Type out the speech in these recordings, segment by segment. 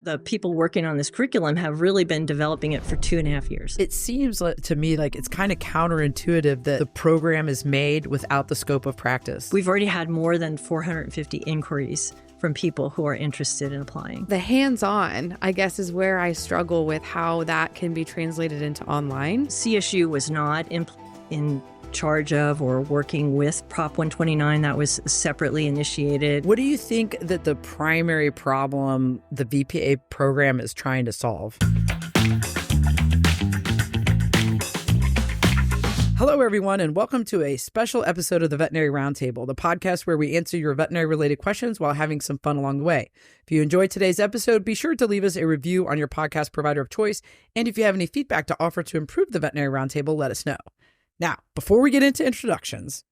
the people working on this curriculum have really been developing it for 2.5 years. It seems to me like it's kind of counterintuitive that the program is made without the scope of practice. We've already had more than 450 inquiries from people who are interested in applying. The hands-on, I guess, is where I struggle with how that can be translated into online. CSU was not in charge of or working with Prop 129. That was separately initiated. What do you think that the primary problem the VPA program is trying to solve? Hello, everyone, and welcome to a special episode of the Veterinary Roundtable, the podcast where we answer your veterinary-related questions while having some fun along the way. If you enjoyed today's episode, be sure to leave us a review on your podcast provider of choice, and if you have any feedback to offer to improve the Veterinary Roundtable, let us know. Now, before we get into introductions,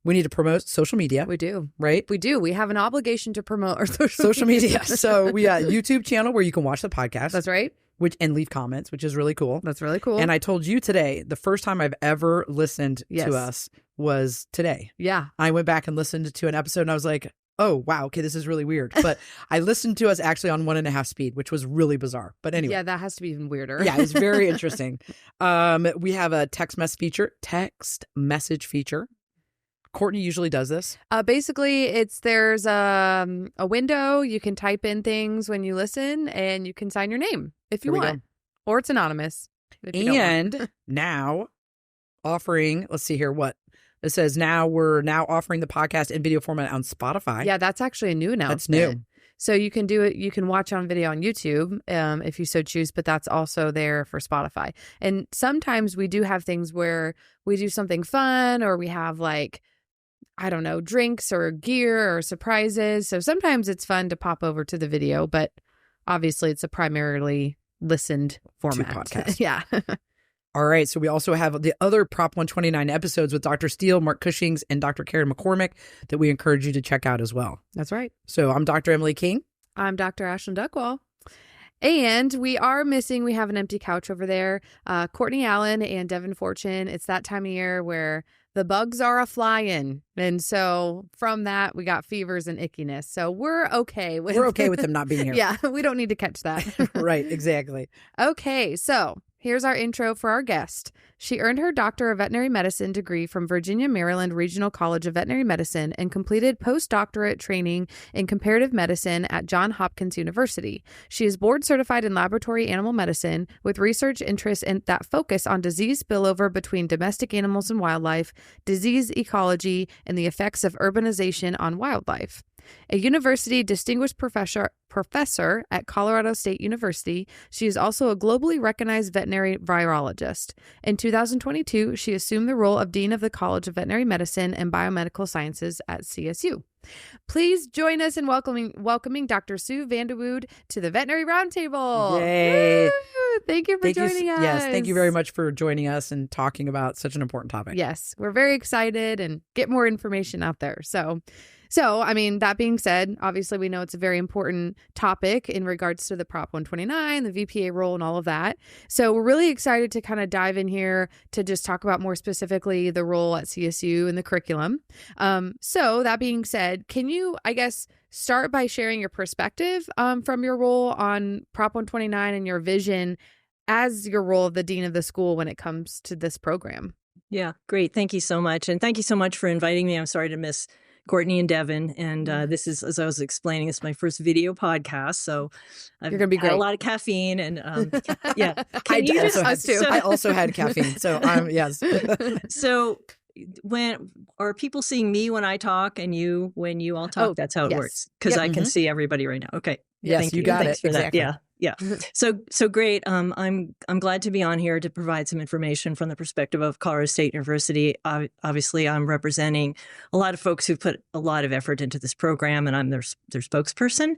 we need to promote social media. We do. Right? We do. We have an obligation to promote our social media. So we got a YouTube channel where you can watch the podcast. That's right. And leave comments, which is really cool. That's really cool. And I told you today, the first time I've ever listened to us was today. Yeah. I went back and listened to an episode and I was like, oh, wow, okay, this is really weird. But I listened to us actually on 1.5 speed, which was really bizarre. But anyway. Yeah, that has to be even weirder. Yeah, it's very interesting. We have a text message feature. Courtney usually does this. Basically, there's a window. You can type in things when you listen, and you can sign your name if you want. Or it's anonymous. And now offering, let's see here, what? It says we're now offering the podcast in video format on Spotify. Yeah, that's actually a new announcement. That's new. So you can do it. You can watch on video on YouTube if you so choose, but that's also there for Spotify. And sometimes we do have things where we do something fun, or we have drinks or gear or surprises. So sometimes it's fun to pop over to the video, but obviously it's a primarily listened format. Podcast. Yeah. All right. So we also have the other Prop 129 episodes with Dr. Steele, Mark Cushings, and Dr. Karen McCormick that we encourage you to check out as well. That's right. So I'm Dr. Emily King. I'm Dr. Ashlyn Duckwall. And we have an empty couch over there. Courtney Allen and Devin Fortune. It's that time of year where the bugs are a-flying. And so from that, we got fevers and ickiness. So we're okay with them not being here. Yeah, we don't need to catch that. Right, exactly. Okay, so here's our intro for our guest. She earned her Doctor of Veterinary Medicine degree from Virginia, Maryland Regional College of Veterinary Medicine and completed postdoctorate training in comparative medicine at Johns Hopkins University. She is board certified in laboratory animal medicine with research interests that focus on disease spillover between domestic animals and wildlife, disease ecology, and the effects of urbanization on wildlife. A university distinguished professor at Colorado State University, she is also a globally recognized veterinary virologist. In 2022, she assumed the role of Dean of the College of Veterinary Medicine and Biomedical Sciences at CSU. Please join us in welcoming Dr. Sue VandeWoude to the Veterinary Roundtable. Yay! Woo! Thank you for joining us. Yes, thank you very much for joining us and talking about such an important topic. Yes, we're very excited and get more information out there. So, I mean, that being said, obviously we know it's a very important topic in regards to the Prop 129, the VPA role and all of that. So we're really excited to kind of dive in here to just talk about more specifically the role at CSU and the curriculum. So that being said, can you, I guess, start by sharing your perspective from your role on Prop 129 and your vision as your role of the dean of the school when it comes to this program? Yeah, great. Thank you so much. And thank you so much for inviting me. I'm sorry to miss Courtney and Devin. And this is, as I was explaining, it's my first video podcast. So I've You're gonna be had great. a lot of caffeine and yeah. I also had caffeine. So yes. So are people seeing me when I talk and you when you all talk? That's how it works. Because I can see everybody right now. Okay. Yes, Thank you got Thanks it. for Exactly. that. Yeah. So great. I'm glad to be on here to provide some information from the perspective of Colorado State University. Obviously, I'm representing a lot of folks who've put a lot of effort into this program, and I'm their spokesperson.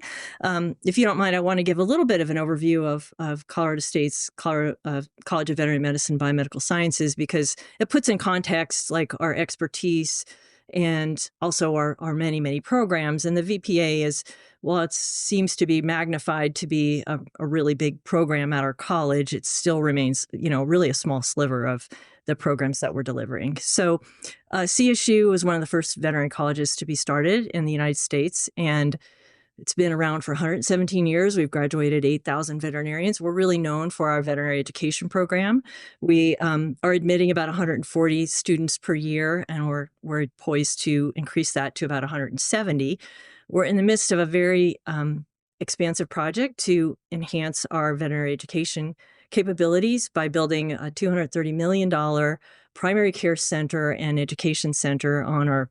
If you don't mind, I want to give a little bit of an overview of Colorado State's College of Veterinary Medicine Biomedical Sciences, because it puts in context like our expertise and also our many, many programs. And the VPA is, while it seems to be magnified to be a really big program at our college, it still remains, really a small sliver of the programs that we're delivering. So CSU was one of the first veterinary colleges to be started in the United States. And It's been around for 117 years. We've graduated 8,000 veterinarians. We're really known for our veterinary education program. We are admitting about 140 students per year, and we're poised to increase that to about 170. We're in the midst of a very expansive project to enhance our veterinary education capabilities by building a $230 million primary care center and education center on our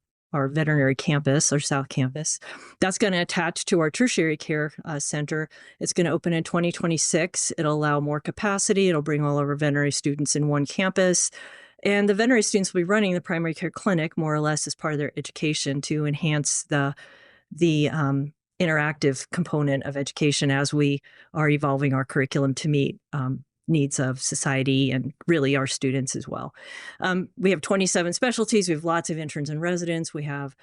veterinary campus, our South Campus. That's going to attach to our tertiary care center. It's going to open in 2026. It'll allow more capacity. It'll bring all of our veterinary students in one campus. And the veterinary students will be running the primary care clinic more or less as part of their education to enhance the interactive component of education as we are evolving our curriculum to meet needs of society and really our students as well. We have 27 specialties. We have lots of interns and residents. We have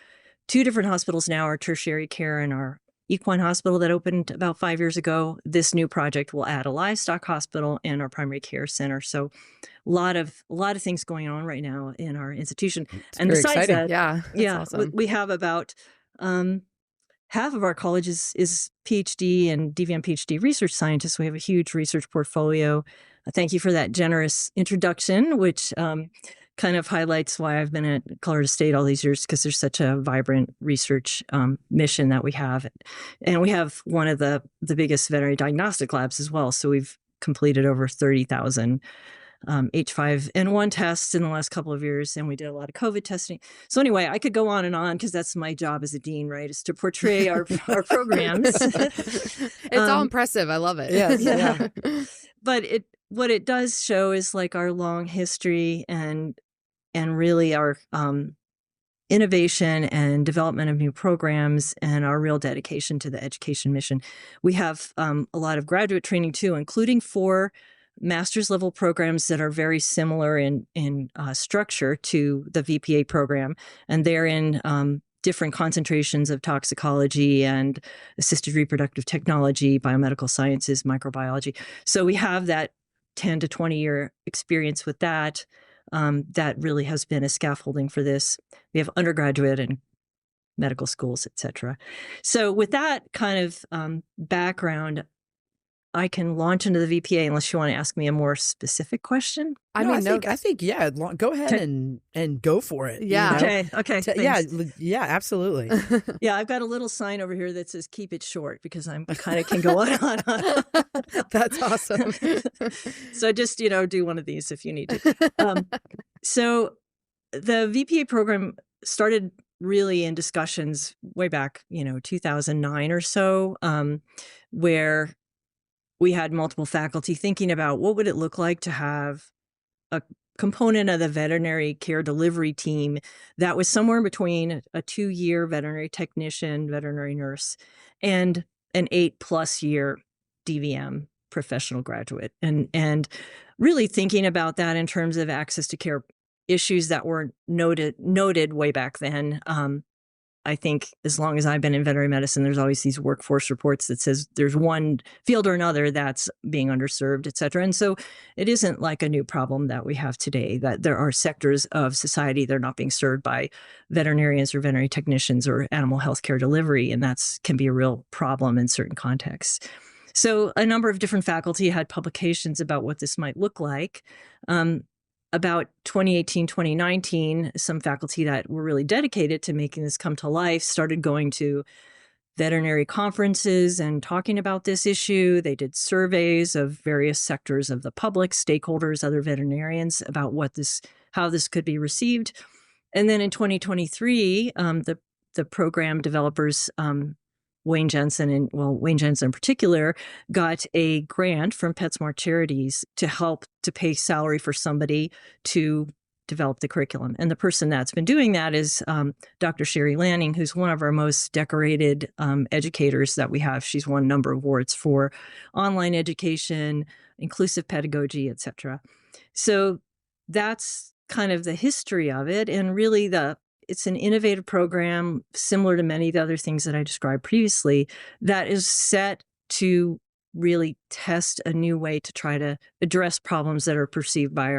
2 different hospitals now, our tertiary care and our equine hospital that opened about 5 years ago. This new project will add a livestock hospital and our primary care center. So a lot of things going on right now in our institution. It's and very besides exciting. that, That's awesome. we have about half of our college is PhD and DVM PhD research scientists. We have a huge research portfolio. Thank you for that generous introduction, which kind of highlights why I've been at Colorado State all these years, because there's such a vibrant research mission that we have. And we have one of the biggest veterinary diagnostic labs as well. So we've completed over 30,000 H5N1 tests in the last couple of years, and we did a lot of COVID testing. So anyway, I could go on and on because that's my job as a dean, right? Is to portray our programs. It's all impressive. I love it. Yes, yeah. But what it does show is like our long history and really our innovation and development of new programs and our real dedication to the education mission. We have a lot of graduate training too, including 4 master's level programs that are very similar in structure to the VPA program. And they're in different concentrations of toxicology and assisted reproductive technology, biomedical sciences, microbiology. So we have that 10 to 20 year experience with that. That really has been a scaffolding for this. We have undergraduate and medical schools, et cetera. So with that kind of background, I can launch into the VPA unless you want to ask me a more specific question. I think yeah. Go ahead and go for it. Yeah. You know? Okay. Yeah, absolutely. Yeah, I've got a little sign over here that says "Keep it short" because I kind of can go on. That's awesome. So just do one of these if you need to. So the VPA program started really in discussions way back, 2009 or so, where we had multiple faculty thinking about what would it look like to have a component of the veterinary care delivery team that was somewhere between a 2-year veterinary technician, veterinary nurse, and an 8+ year DVM professional graduate. And really thinking about that in terms of access to care issues that were noted way back then. I think as long as I've been in veterinary medicine, there's always these workforce reports that says there's one field or another that's being underserved, et cetera. And so it isn't like a new problem that we have today, that there are sectors of society that are not being served by veterinarians or veterinary technicians or animal health care delivery. And that's can be a real problem in certain contexts. So a number of different faculty had publications about what this might look like. About 2018, 2019, some faculty that were really dedicated to making this come to life started going to veterinary conferences and talking about this issue. They did surveys of various sectors of the public, stakeholders, other veterinarians about how this could be received. And then in 2023, the program developers, Wayne Jensen in particular, got a grant from PetSmart Charities to help to pay salary for somebody to develop the curriculum. And the person that's been doing that is Dr. Sherry Lanning, who's one of our most decorated educators that we have. She's won a number of awards for online education, inclusive pedagogy, et cetera. So that's kind of the history of it. And really it's an innovative program similar to many of the other things that I described previously that is set to really test a new way to try to address problems that are perceived by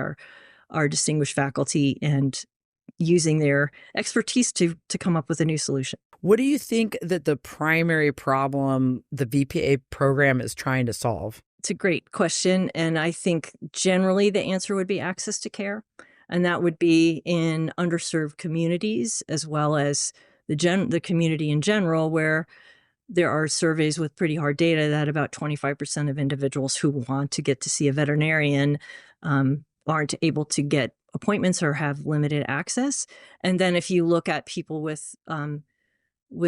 our distinguished faculty and using their expertise to come up with a new solution. What do you think that the primary problem the VPA program is trying to solve? It's a great question. And I think generally the answer would be access to care. And that would be in underserved communities as well as the community in general, where there are surveys with pretty hard data that about 25% of individuals who want to get to see a veterinarian aren't able to get appointments or have limited access. And then if you look at people with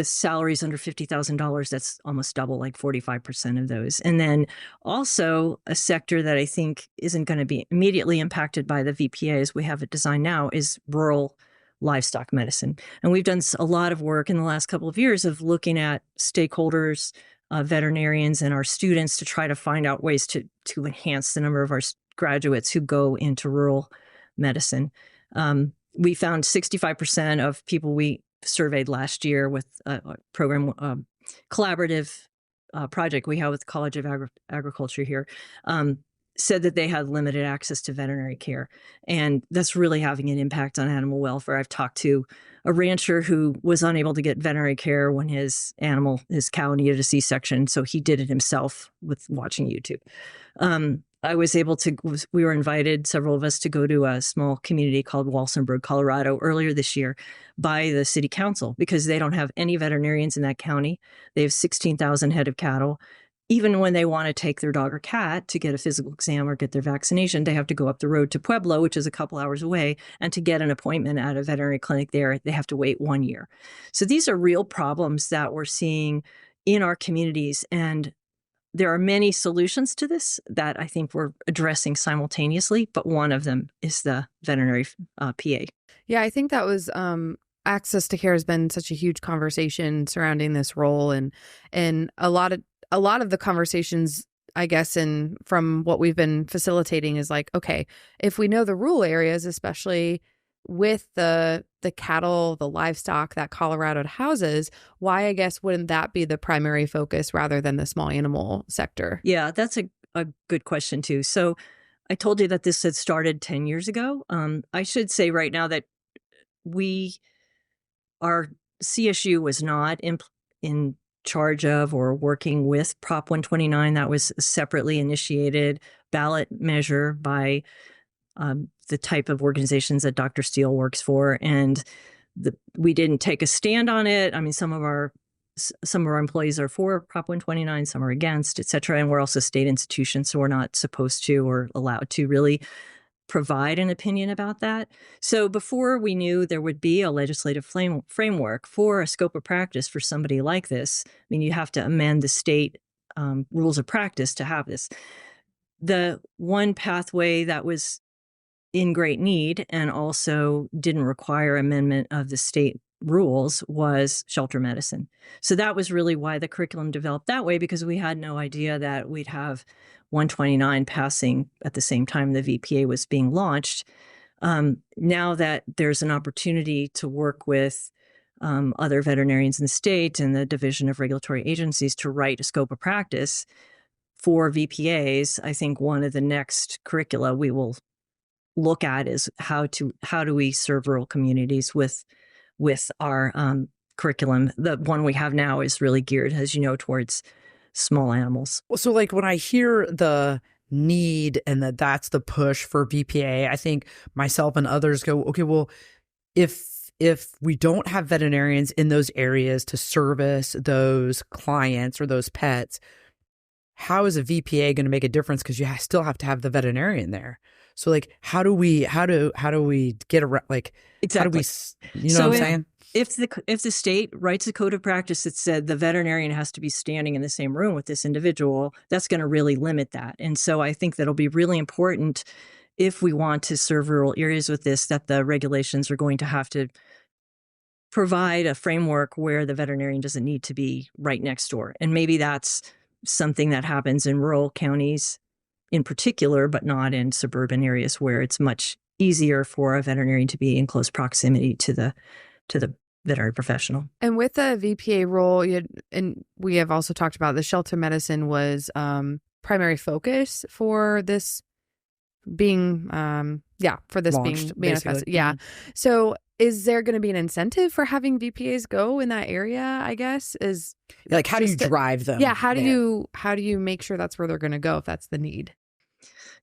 salaries under $50,000, that's almost double, like 45% of those. And then also a sector that I think isn't going to be immediately impacted by the VPA as we have it designed now is rural livestock medicine. And we've done a lot of work in the last couple of years of looking at stakeholders, veterinarians, and our students to try to find out ways to enhance the number of our graduates who go into rural medicine. We found 65% of people we surveyed last year with a program, collaborative project we have with the College of Agriculture here, said that they had limited access to veterinary care. And that's really having an impact on animal welfare. I've talked to a rancher who was unable to get veterinary care when his cow needed a C-section. So he did it himself with watching YouTube. We were invited, several of us, to go to a small community called Walsenburg, Colorado, earlier this year by the city council because they don't have any veterinarians in that county. They have 16,000 head of cattle. Even when they want to take their dog or cat to get a physical exam or get their vaccination, they have to go up the road to Pueblo, which is a couple hours away. And to get an appointment at a veterinary clinic there, they have to wait 1 year. So these are real problems that we're seeing in our communities. And there are many solutions to this that I think we're addressing simultaneously, but one of them is the veterinary PA. Yeah, I think that was access to care has been such a huge conversation surrounding this role, and a lot of the conversations, I guess, from what we've been facilitating is like, okay, if we know the rural areas, especially with the cattle, the livestock that Colorado houses, why, I guess, wouldn't that be the primary focus rather than the small animal sector? Yeah, that's a good question too. So I told you that this had started 10 years ago. I should say right now that our CSU was not in charge of or working with Prop 129. That was a separately initiated ballot measure by the type of organizations that Dr. Steele works for. And we didn't take a stand on it. I mean, some of our employees are for Prop 129, some are against, et cetera. And we're also state institutions, so we're not supposed to or allowed to really provide an opinion about that. So before we knew there would be a legislative framework for a scope of practice for somebody like this, I mean, you have to amend the state rules of practice to have this. The one pathway that was in great need and also didn't require amendment of the state rules was shelter medicine. So that was really why the curriculum developed that way, because we had no idea that we'd have 129 passing at the same time the VPA was being launched. Now that there's an opportunity to work with other veterinarians in the state and the Division of Regulatory Agencies to write a scope of practice for VPAs, I think one of the next curricula we will look at is how do we serve rural communities with our curriculum. The one we have now is really geared, as you know, towards small animals. Well, so like when I hear the need and that's the push for VPA, I think myself and others go, okay, well, if we don't have veterinarians in those areas to service those clients or those pets, how is a VPA going to make a difference? Because you still have to have the veterinarian there. So like, how do we get around, like, exactly. How do we, what I'm saying? If the state writes a code of practice that said the veterinarian has to be standing in the same room with this individual, that's going to really limit that. And so I think that'll be really important if we want to serve rural areas with this, that the regulations are going to have to provide a framework where the veterinarian doesn't need to be right next door. And maybe that's something that happens in rural counties in particular, but not in suburban areas where it's much easier for a veterinarian to be in close proximity to the veterinary professional. And with the VPA role, and we have also talked about the shelter medicine was primary focus for this being, launched, being manifested. basically. Yeah. So is there going to be an incentive for having VPAs go in that area, I guess? Is like, how do you drive them? Yeah. How do you make sure that's where they're going to go if that's the need?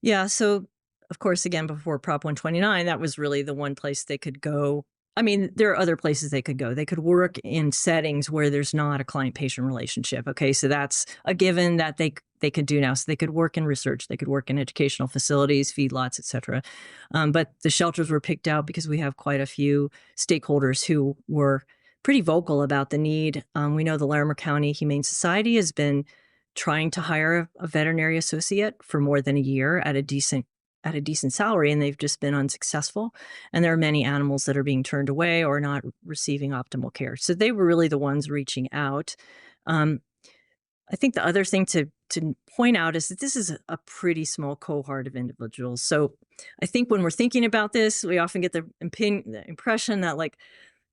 Yeah. So, of course, again, before Prop 129, that was really the one place they could go. I mean, there are other places they could go. They could work in settings where there's not a client-patient relationship. Okay, so that's a given that they could do now. So they could work in research, they could work in educational facilities, feedlots, et cetera. But the shelters were picked out because we have quite a few stakeholders who were pretty vocal about the need. We know the Larimer County Humane Society has been trying to hire a veterinary associate for more than a year at a decent salary, and they've just been unsuccessful. And there are many animals that are being turned away or not receiving optimal care. So they were really the ones reaching out. I think the other thing to point out is that this is a pretty small cohort of individuals. So I think when we're thinking about this, we often get the impression that like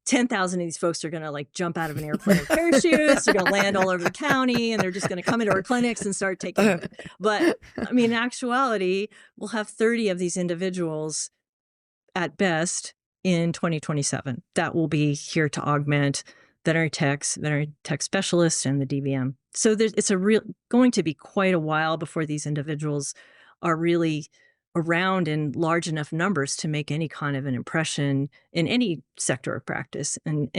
10,000 of these folks are going to like jump out of an airplane with parachutes. They're going to land all over the county, and they're just going to come into our clinics and start taking. But I mean, in actuality, we'll have 30 of these individuals at best in 2027 that will be here to augment veterinary tech specialists, and the DVM. So it's going to be quite a while before these individuals are really around in large enough numbers to make any kind of an impression in any sector of practice. And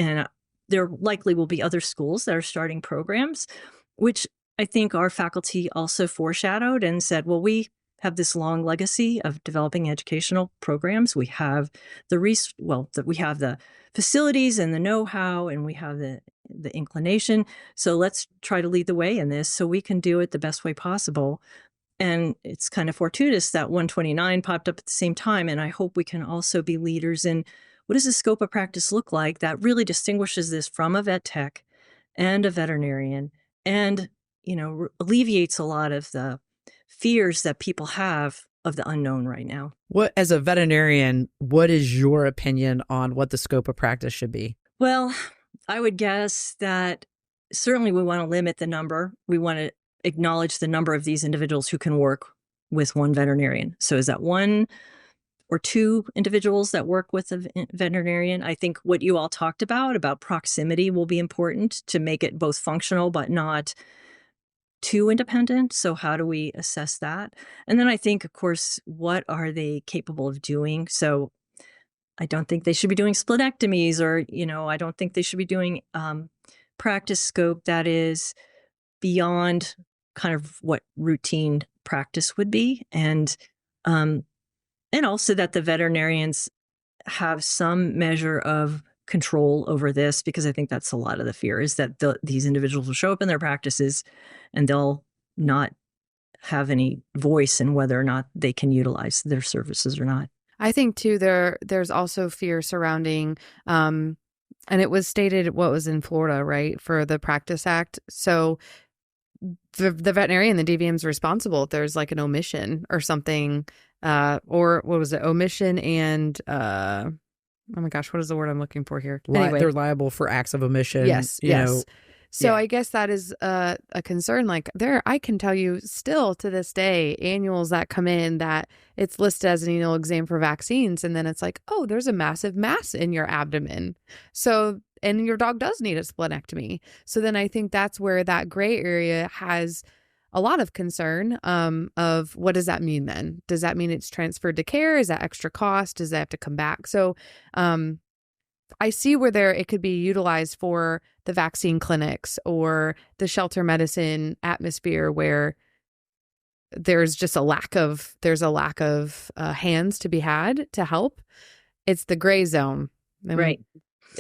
there likely will be other schools that are starting programs, which I think our faculty also foreshadowed and said, well, we have this long legacy of developing educational programs. We have we have the facilities and the know-how, and we have the inclination. So let's try to lead the way in this so we can do it the best way possible. And it's kind of fortuitous that 129 popped up at the same time. And I hope we can also be leaders in what does the scope of practice look like that really distinguishes this from a vet tech and a veterinarian, and, alleviates a lot of the fears that people have of the unknown right now. As a veterinarian, what is your opinion on what the scope of practice should be? Well, I would guess that certainly we want to limit the number. We want to acknowledge the number of these individuals who can work with one veterinarian. So is that one or two individuals that work with a veterinarian? I think what you all talked about proximity will be important to make it both functional but not too independent. So how do we assess that? And then I think, of course, what are they capable of doing? So I don't think they should be doing splenectomies, or, I don't think they should be doing practice scope that is beyond kind of what routine practice would be. And also that the veterinarians have some measure of control over this, because I think that's a lot of the fear, is that these individuals will show up in their practices and they'll not have any voice in whether or not they can utilize their services or not. I think too, there's also fear surrounding, and it was stated what was in Florida, right, for the Practice Act. So the veterinarian, the DVM is responsible if there's like an omission or something, or what was it? Omission and, oh my gosh, what is the word I'm looking for here? Anyway. They're liable for acts of omission. Yes. So yeah. I guess that is a concern. Like I can tell you still to this day, annuals that come in that it's listed as an annual exam for vaccines. And then it's like, oh, there's a massive mass in your abdomen. So, and your dog does need a splenectomy. So then I think that's where that gray area has a lot of concern of what does that mean then? Does that mean it's transferred to care? Is that extra cost? Does that have to come back? So I see where it could be utilized for the vaccine clinics or the shelter medicine atmosphere where there's just a lack of hands to be had to help. It's the gray zone. Right.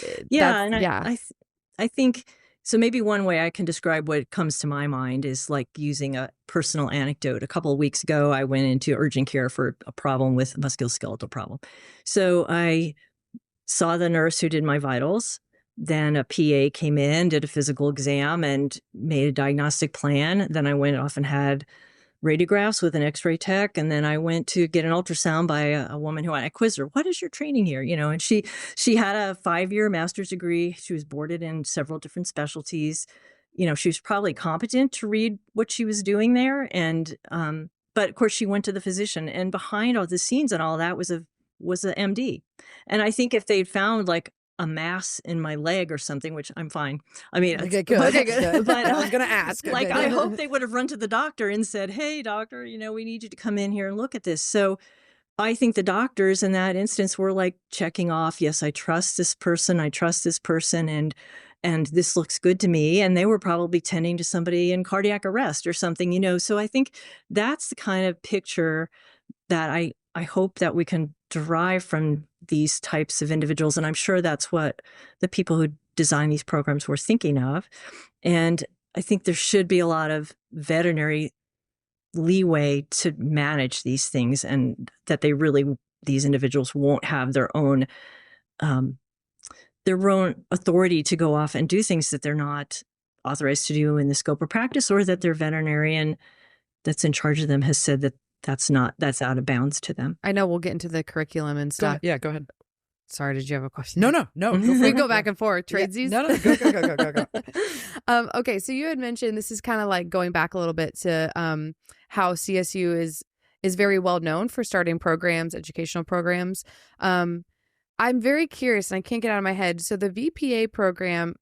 I think so. Maybe one way I can describe what comes to my mind is like using a personal anecdote. A couple of weeks ago, I went into urgent care for a problem with a musculoskeletal problem. So I saw the nurse who did my vitals. Then a PA came in, did a physical exam, and made a diagnostic plan. Then I went off and had radiographs with an X-ray tech. And then I went to get an ultrasound by a woman who I quizzed her, what is your training here? And she had a 5-year master's degree. She was boarded in several different specialties. She was probably competent to read what she was doing there. And, but of course she went to the physician, and behind all the scenes and all that was a was an MD. And I think if they'd found like a mass in my leg or something, which I'm fine. I mean, Okay, good. Okay, good. But I was going to ask. like, Okay. I hope they would have run to the doctor and said, "Hey, doctor, we need you to come in here and look at this." So I think the doctors in that instance were like checking off, yes, I trust this person, and this looks good to me. And they were probably tending to somebody in cardiac arrest or something. So I think that's the kind of picture that I hope that we can derive from these types of individuals. And I'm sure that's what the people who design these programs were thinking of. And I think there should be a lot of veterinary leeway to manage these things, and that these individuals won't have their own authority to go off and do things that they're not authorized to do in the scope of practice, or that their veterinarian that's in charge of them has said that that's out of bounds to them. I know we'll get into the curriculum and stuff. Go ahead. Sorry, did you have a question? No. We go back and forth. Tradesies? Yeah. No. Go. Okay, so you had mentioned, this is kind of like going back a little bit to how CSU is very well known for starting programs, educational programs. I'm very curious, and I can't get out of my head. So the VPA program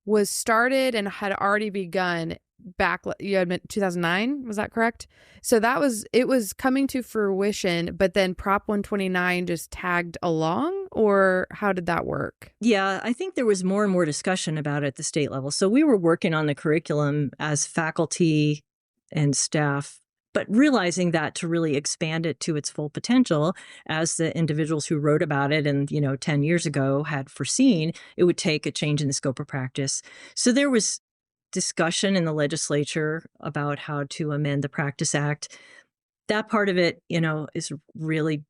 was started and had already begun back, you had 2009, was that correct? So it was coming to fruition, but then Prop 129 just tagged along, or how did that work? Yeah, I think there was more and more discussion about it at the state level. So we were working on the curriculum as faculty and staff, but realizing that to really expand it to its full potential, as the individuals who wrote about it and 10 years ago had foreseen, it would take a change in the scope of practice. So there was discussion in the legislature about how to amend the Practice Act. That part of it, is really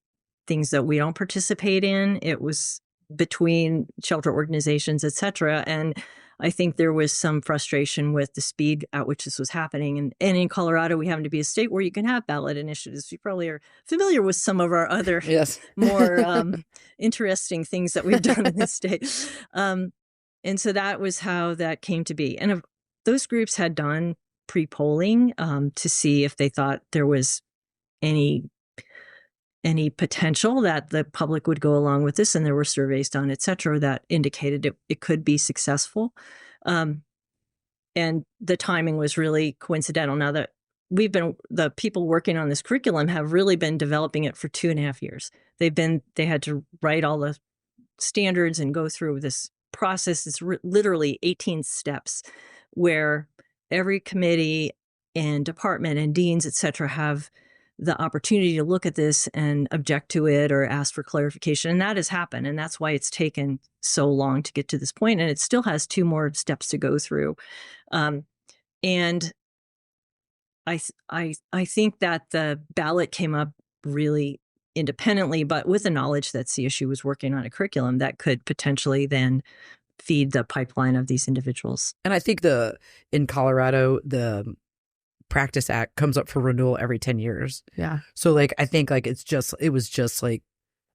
things that we don't participate in. It was between shelter organizations, et cetera. And I think there was some frustration with the speed at which this was happening. And in Colorado, we happen to be a state where you can have ballot initiatives. You probably are familiar with some of our other more interesting things that we've done in this state. And so that was how that came to be. And those groups had done pre-polling to see if they thought there was any potential that the public would go along with this. And there were surveys done, et cetera, that indicated it could be successful. And the timing was really coincidental. Now that the people working on this curriculum have really been developing it for 2.5 years. They had to write all the standards and go through this process. It's literally 18 steps where every committee and department and deans, et cetera, have the opportunity to look at this and object to it or ask for clarification. And that has happened. And that's why it's taken so long to get to this point. And it still has 2 more steps to go through. And I think that the ballot came up really independently, but with the knowledge that CSU was working on a curriculum that could potentially then feed the pipeline of these individuals. And I think in Colorado, the Practice Act comes up for renewal every 10 years. Yeah. So I think it was just like,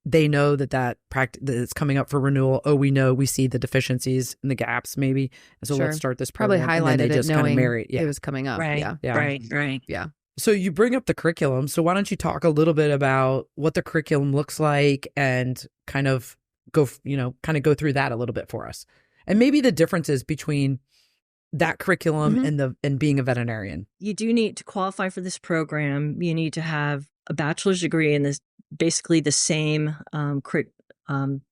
they know that it's coming up for renewal. Oh, we see the deficiencies and the gaps maybe. And so let's start this program. Probably highlighted it, knowing it was coming up. Right. Yeah. Right. Yeah. So you bring up the curriculum. So why don't you talk a little bit about what the curriculum looks like and kind of go through that a little bit for us, and maybe the differences between that curriculum and being a veterinarian. You do need to qualify for this program. You need to have a bachelor's degree in this, basically the same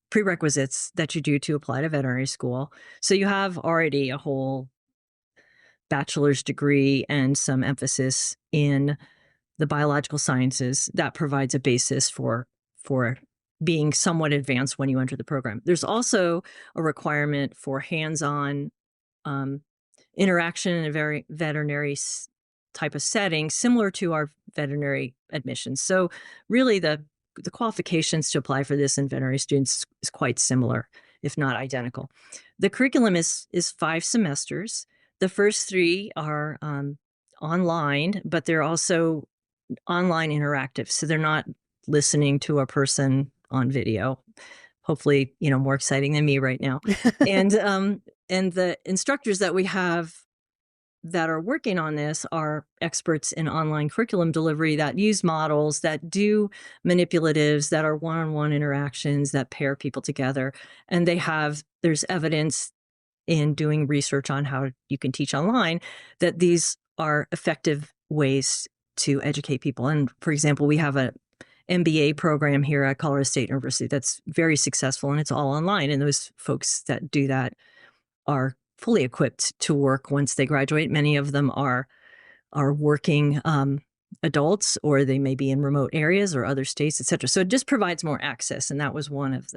prerequisites that you do to apply to veterinary school. So you have already a whole bachelor's degree and some emphasis in the biological sciences that provides a basis for being somewhat advanced when you enter the program. There's also a requirement for hands-on interaction in a very veterinary type of setting, similar to our veterinary admissions. So really the qualifications to apply for this in veterinary students is quite similar, if not identical. The curriculum is 5 semesters. The first 3 are online, but they're also online interactive. So they're not listening to a person on video, hopefully, more exciting than me right now. And the instructors that we have that are working on this are experts in online curriculum delivery that use models, that do manipulatives, that are one-on-one interactions, that pair people together. And there's evidence in doing research on how you can teach online that these are effective ways to educate people. And for example, we have a MBA program here at Colorado State University that's very successful, and it's all online. And those folks that do that are fully equipped to work once they graduate. Many of them are working adults, or they may be in remote areas or other states, et cetera. So it just provides more access. And that was one of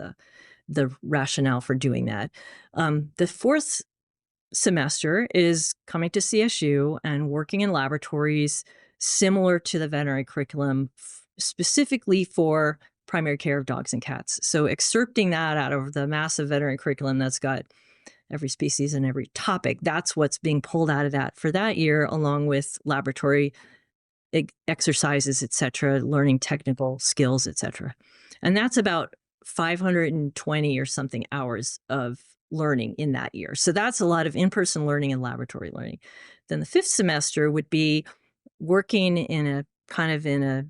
the rationale for doing that. The fourth semester is coming to CSU and working in laboratories similar to the veterinary curriculum, specifically for primary care of dogs and cats. So excerpting that out of the massive veterinary curriculum that's got every species and every topic, that's what's being pulled out of that for that year, along with laboratory exercises, et cetera, learning technical skills, et cetera. And that's about 520 or something hours of learning in that year. So that's a lot of in-person learning and laboratory learning. Then the fifth semester would be working in a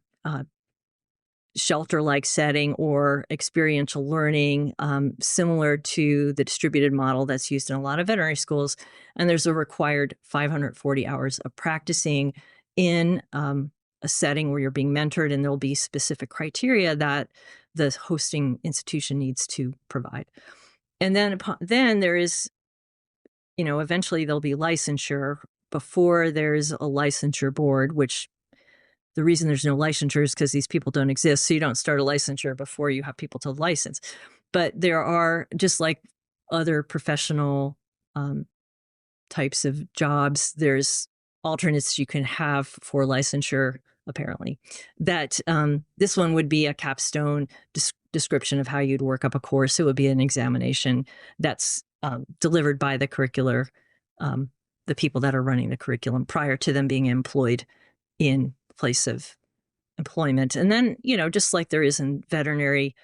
shelter-like setting or experiential learning, similar to the distributed model that's used in a lot of veterinary schools. And there's a required 540 hours of practicing in a setting where you're being mentored, and there'll be specific criteria that the hosting institution needs to provide. And then there is, eventually there'll be licensure before there's a licensure board, which the reason there's no licensure is because these people don't exist. So you don't start a licensure before you have people to license. But there are, just like other professional types of jobs, there's alternates you can have for licensure, apparently. That this one would be a capstone description of how you'd work up a course. It would be an examination that's delivered by the curricular, the people that are running the curriculum prior to them being employed in place of employment. And then, just like there is in veterinary,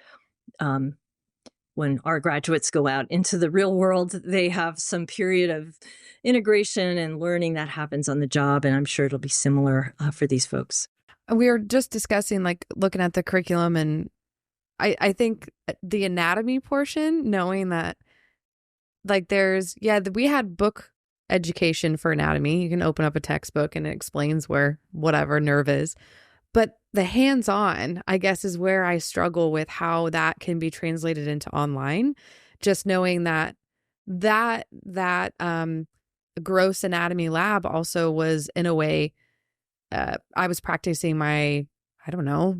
when our graduates go out into the real world, they have some period of integration and learning that happens on the job. And I'm sure it'll be similar for these folks. We were just discussing, looking at the curriculum, and I think the anatomy portion, knowing that we had book education for anatomy. You can open up a textbook and it explains where whatever nerve is. But the hands-on, I guess, is where I struggle with how that can be translated into online. Just knowing that gross anatomy lab also was, in a way, I was practicing my,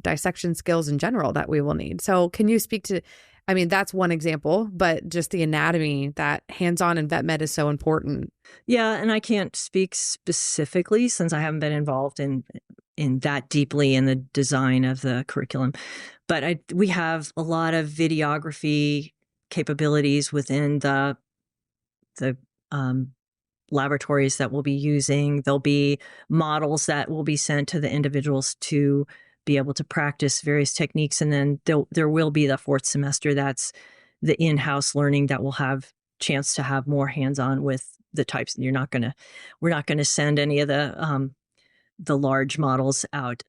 dissection skills in general that we will need. So can you speak to, that's one example, but just the anatomy, that hands-on in vet med is so important. Yeah, and I can't speak specifically since I haven't been involved in that deeply in the design of the curriculum. But we have a lot of videography capabilities within the laboratories that we'll be using. There'll be models that will be sent to the individuals to be able to practice various techniques. And then there will be the fourth semester, that's the in-house learning that will have chance to have more hands-on with the types. We're not going to send any of the large models out,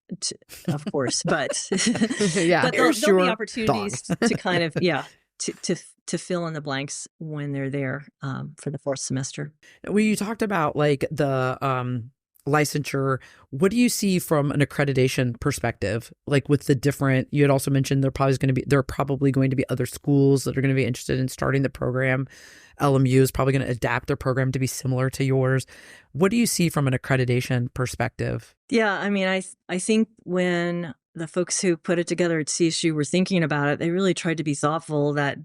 of course, but yeah, but there'll be opportunities to kind of, to fill in the blanks when they're there for the fourth semester. When you talked about the licensure, what do you see from an accreditation perspective? With the different, you had also mentioned there are probably going to be other schools that are going to be interested in starting the program. LMU is probably going to adapt their program to be similar to yours. What do you see from an accreditation perspective? Yeah, I think when the folks who put it together at CSU were thinking about it, they really tried to be thoughtful that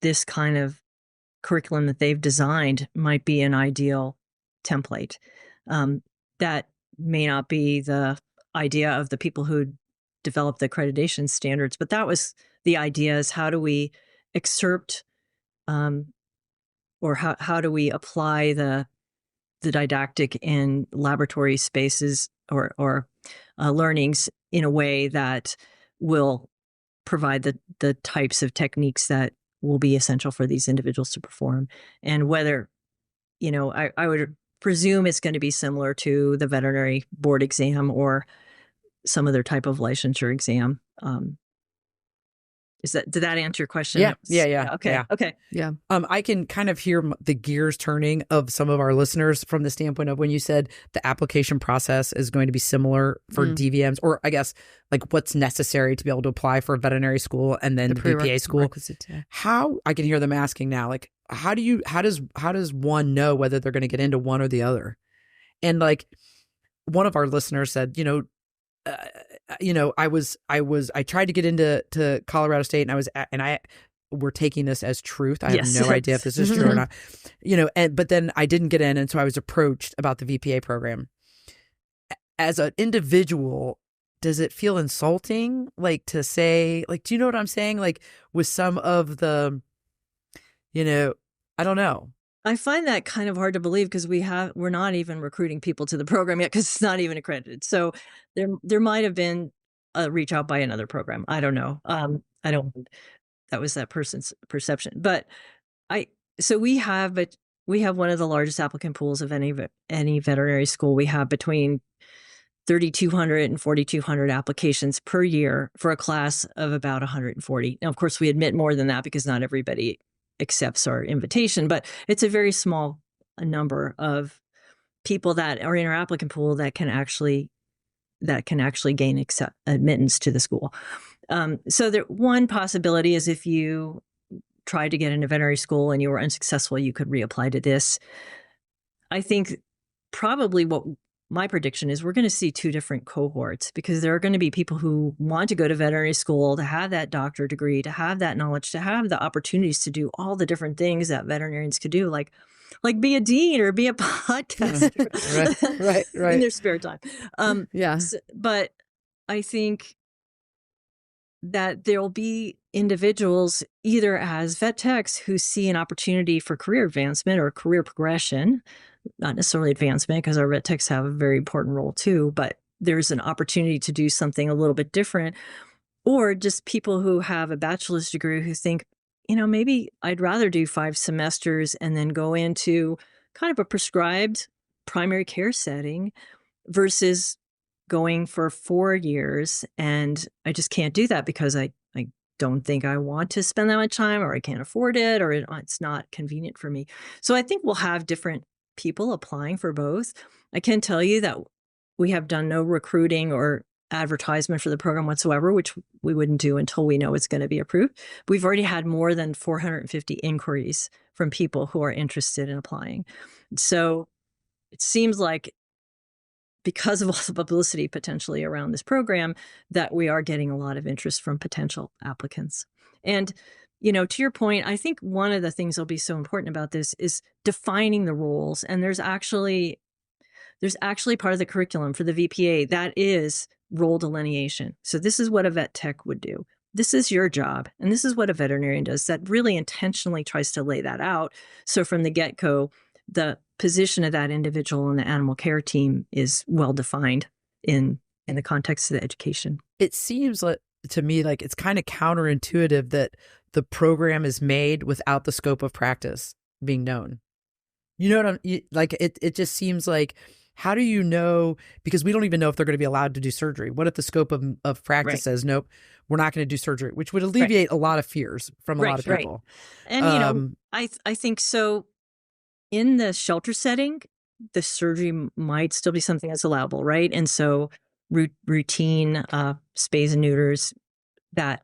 this kind of curriculum that they've designed might be an ideal template. That may not be the idea of the people who developed the accreditation standards, but that was the idea: is how do we excerpt or how do we apply the didactic in laboratory spaces or learnings in a way that will provide the types of techniques that will be essential for these individuals to perform. And whether, I would presume it's going to be similar to the veterinary board exam or some other type of licensure exam. Did that answer your question? Yeah. Okay. Yeah. I can kind of hear the gears turning of some of our listeners from the standpoint of when you said the application process is going to be similar for DVMs, or I guess like what's necessary to be able to apply for a veterinary school and then VPA school. How I can hear them asking now, like, how does one know whether they're going to get into one or the other? And like one of our listeners said, I tried to get into Colorado State, and we're taking this as truth. I have no idea if this is true or not, but then I didn't get in. And so I was approached about the VPA program. As an individual, does it feel insulting? Like to say, like, do you know what I'm saying? Like with some of the, I don't know. I find that kind of hard to believe because we're not even recruiting people to the program yet because it's not even accredited. So there might have been a reach out by another program. I don't know. That was that person's perception. But we have one of the largest applicant pools of any veterinary school. We have between 3,200 and 4,200 applications per year for a class of about 140. Now, of course, we admit more than that because not everybody accepts our invitation, but it's a very small number of people that are in our applicant pool that can actually gain admittance to the school. So one possibility is if you tried to get into veterinary school and you were unsuccessful, you could reapply to this. I think probably what my prediction is we're going to see two different cohorts because there are going to be people who want to go to veterinary school to have that doctorate degree, to have that knowledge, to have the opportunities to do all the different things that veterinarians could do, like be a dean or be a podcaster right. in their spare time. But I think that there'll be individuals either as vet techs who see an opportunity for career advancement or career progression, not necessarily advancement because our vet techs have a very important role too, but there's an opportunity to do something a little bit different, or just people who have a bachelor's degree who think, maybe I'd rather do 5 semesters and then go into kind of a prescribed primary care setting versus going for 4 years. And I just can't do that because I don't think I want to spend that much time, or I can't afford it, or it's not convenient for me. So I think we'll have different people applying for both. I can tell you that we have done no recruiting or advertisement for the program whatsoever, which we wouldn't do until we know it's going to be approved. We've already had more than 450 inquiries from people who are interested in applying. So it seems like because of all the publicity potentially around this program, that we are getting a lot of interest from potential applicants. And to your point, I think one of the things that'll be so important about this is defining the roles. And there's actually part of the curriculum for the VPA that is role delineation. So this is what a vet tech would do. This is your job. And this is what a veterinarian does that really intentionally tries to lay that out. So from the get-go, the position of that individual in the animal care team is well defined in the context of the education. It seems to me like it's kind of counterintuitive that the program is made without the scope of practice being known. You know what it just seems like, how do you know? Because we don't even know if they're going to be allowed to do surgery. What if the scope of practice says, nope, we're not going to do surgery, which would alleviate a lot of fears from a lot of people. And, I think so. In the shelter setting, the surgery might still be something that's allowable, right? And so routine spays and neuters, that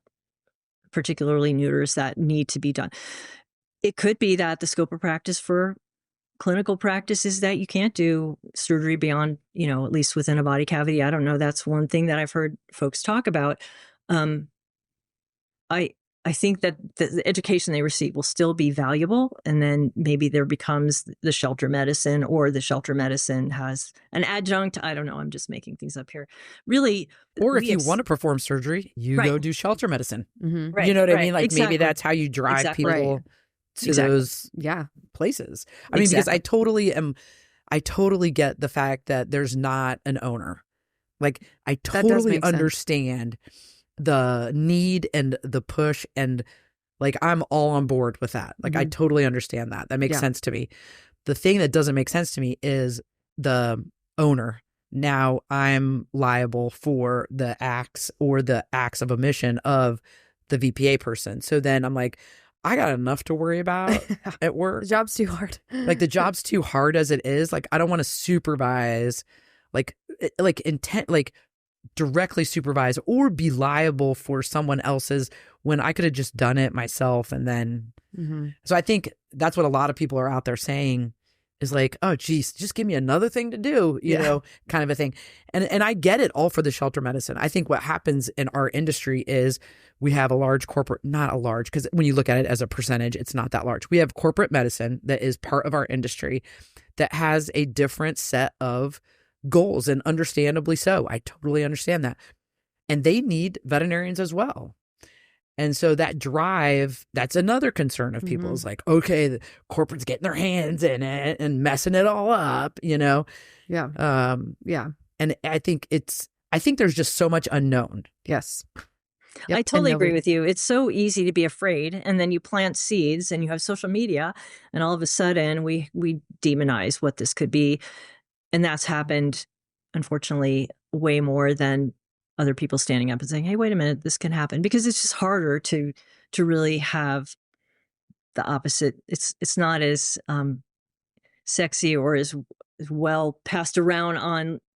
particularly neuters that need to be done. It could be that the scope of practice for clinical practice is that you can't do surgery beyond, at least within a body cavity. I don't know. That's one thing that I've heard folks talk about. I think that the education they receive will still be valuable. And then maybe there becomes the shelter medicine, or the shelter medicine has an adjunct. I don't know. I'm just making things up here. Really. Or if you want to perform surgery, you go do shelter medicine. Mm-hmm. Right, you know what I mean? Like maybe that's how you drive people to those places. I mean, because I totally get the fact that there's not an owner. Like I totally understand the need and the push, and like I'm all on board with that. Like I totally understand that. That makes sense to me. The thing that doesn't make sense to me is the owner. Now I'm liable for the acts or the acts of omission of the VPA person. So then I'm like, I got enough to worry about at work. The job's too hard. Like the job's too hard as it is. Like I don't want to supervise, like directly supervise or be liable for someone else's when I could have just done it myself. And then, so I think that's what a lot of people are out there saying is like, oh, geez, just give me another thing to do, you know, kind of a thing. And I get it all for the shelter medicine. I think what happens in our industry is we have a large corporate, not a large, because when you look at it as a percentage, it's not that large. We have corporate medicine that is part of our industry that has a different set of goals, and understandably so. I totally understand that. And they need veterinarians as well. And so that drive, that's another concern of people is like, okay, the corporate's getting their hands in it and messing it all up, you know? Yeah. And I think there's just so much unknown. Yes. I totally agree with you. It's so easy to be afraid. And then you plant seeds and you have social media and all of a sudden we demonize what this could be. And that's happened, unfortunately, way more than other people standing up and saying, hey, wait a minute, this can happen, because it's just harder to really have the opposite. It's not as sexy or as well passed around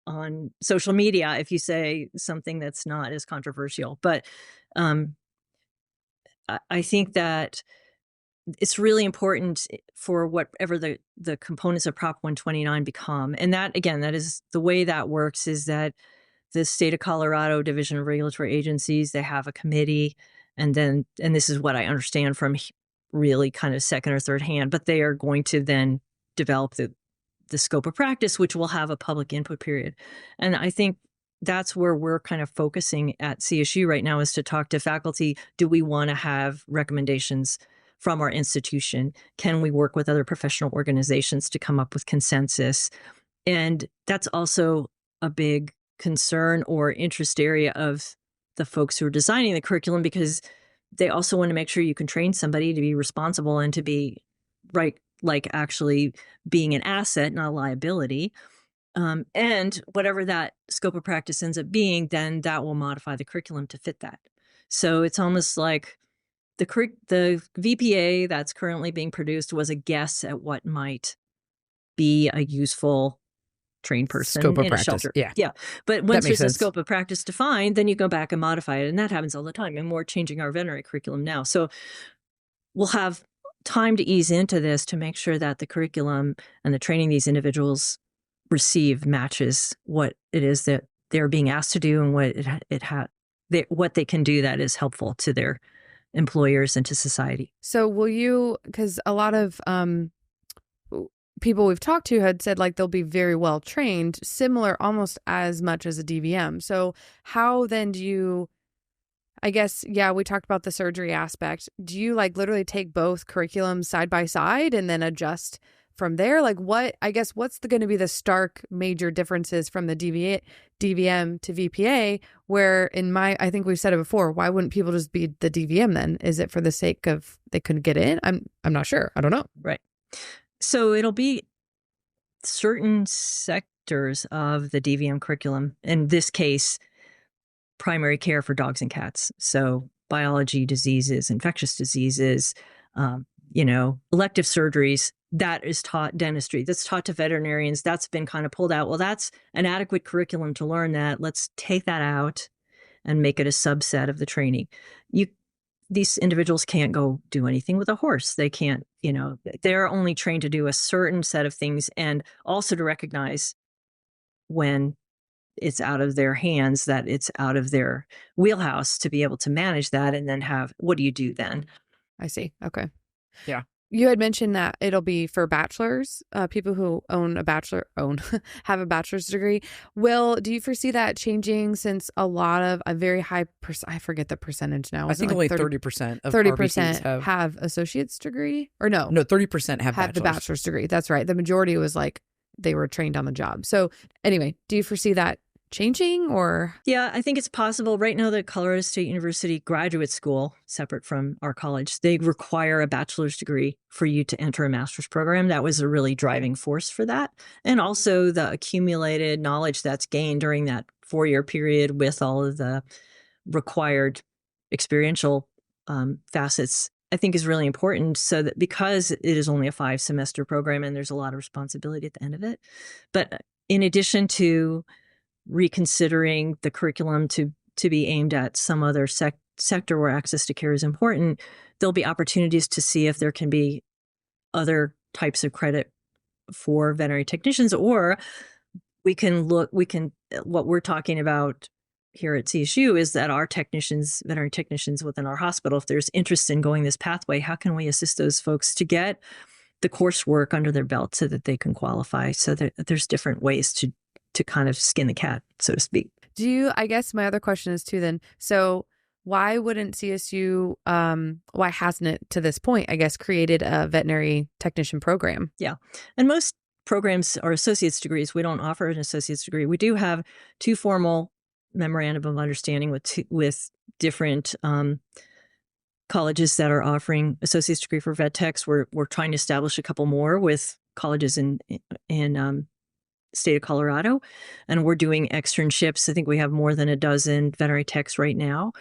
on social media if you say something that's not as controversial. But I think that it's really important for whatever the components of Prop 129 become. And that, again, that is the way that works, is that the state of Colorado Division of Regulatory Agencies, they have a committee, and this is what I understand from really kind of second or third hand, but they are going to then develop the scope of practice, which will have a public input period. And I think that's where we're kind of focusing at CSU right now, is to talk to faculty. Do we want to have recommendations from our institution? Can we work with other professional organizations to come up with consensus? And that's also a big concern or interest area of the folks who are designing the curriculum, because they also want to make sure you can train somebody to be responsible and to be like actually being an asset, not a liability. And whatever that scope of practice ends up being, then that will modify the curriculum to fit that. So it's almost like the VPA that's currently being produced was a guess at what might be a useful trained person scope of in practice. a shelter. Yeah. But once there's sense. a scope of practice defined, then you go back and modify it. And that happens all the time. And we're changing our veterinary curriculum now. So we'll have time to ease into this to make sure that the curriculum and the training these individuals receive matches what it is that they're being asked to do and what they can do that is helpful to their employers and to society. So will you, because a lot of people we've talked to had said like they'll be very well trained, similar almost as much as a DVM. So how then do you, I guess, we talked about the surgery aspect. Do you like literally take both curriculums side by side and then adjust from there? Like what's going to be the stark major differences from the DVM to VPA, where I think we've said it before, why wouldn't people just be the DVM then? Is it for the sake of they couldn't get in? I'm not sure. I don't know. Right. So it'll be certain sectors of the DVM curriculum, in this case, primary care for dogs and cats. So biology, diseases, infectious diseases, elective surgeries, that is taught, dentistry, that's taught to veterinarians. That's been kind of pulled out. Well, that's an adequate curriculum to learn that. Let's take that out and make it a subset of the training. These individuals can't go do anything with a horse. They can't, they're only trained to do a certain set of things, and also to recognize when it's out of their hands, that it's out of their wheelhouse, to be able to manage that. And then what do you do then? I see. Okay. Yeah. You had mentioned that it'll be for bachelors, people who have a bachelor's degree. Do you foresee that changing, since a very high I forget the percentage now. I think only 30% of 30% have associate's degree, or no? No, 30% have the bachelor's degree. That's right. The majority was like they were trained on the job. So anyway, do you foresee that changing or? Yeah, I think it's possible. Right now, the Colorado State University Graduate School, separate from our college, they require a bachelor's degree for you to enter a master's program. That was a really driving force for that. And also the accumulated knowledge that's gained during that 4-year period with all of the required experiential facets, I think is really important, so that because it is only a 5-semester program and there's a lot of responsibility at the end of it. But in addition to reconsidering the curriculum to be aimed at some other sector where access to care is important, there'll be opportunities to see if there can be other types of credit for veterinary technicians, or what we're talking about here at CSU is that our veterinary technicians within our hospital, if there's interest in going this pathway, how can we assist those folks to get the coursework under their belt so that they can qualify? So that there's different ways to kind of skin the cat, so to speak. I guess my other question is too then, so why wouldn't CSU, why hasn't it to this point, I guess, created a veterinary technician program? Yeah. And most programs are associate's degrees. We don't offer an associate's degree. We do have 2 formal memorandum of understanding with different colleges that are offering associate's degree for vet techs. We're trying to establish a couple more with colleges in state of Colorado, and we're doing externships. I think we have more than a dozen veterinary techs right now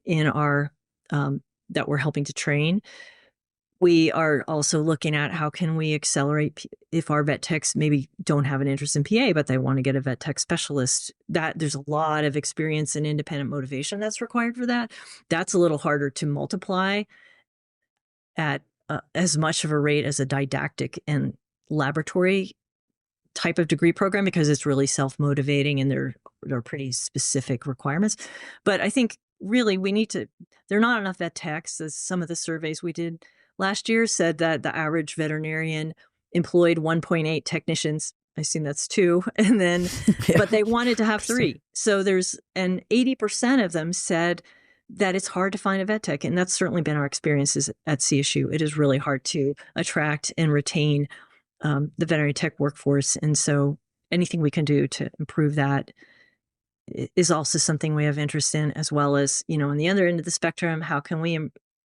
in our that we're helping to train. We are also looking at how can we accelerate if our vet techs maybe don't have an interest in PA, but they want to get a vet tech specialist. That there's a lot of experience and independent motivation that's required for that. That's a little harder to multiply at as much of a rate as a didactic and laboratory type of degree program, because it's really self-motivating and there are pretty specific requirements. But I think really there are not enough vet techs. As some of the surveys we did last year said that the average veterinarian employed 1.8 technicians. I assume that's 2. And then, but they wanted to have 3. So 80% of them said that it's hard to find a vet tech. And that's certainly been our experiences at CSU. It is really hard to attract and retain the veterinary tech workforce. And so anything we can do to improve that is also something we have interest in, as well as, on the other end of the spectrum, how can we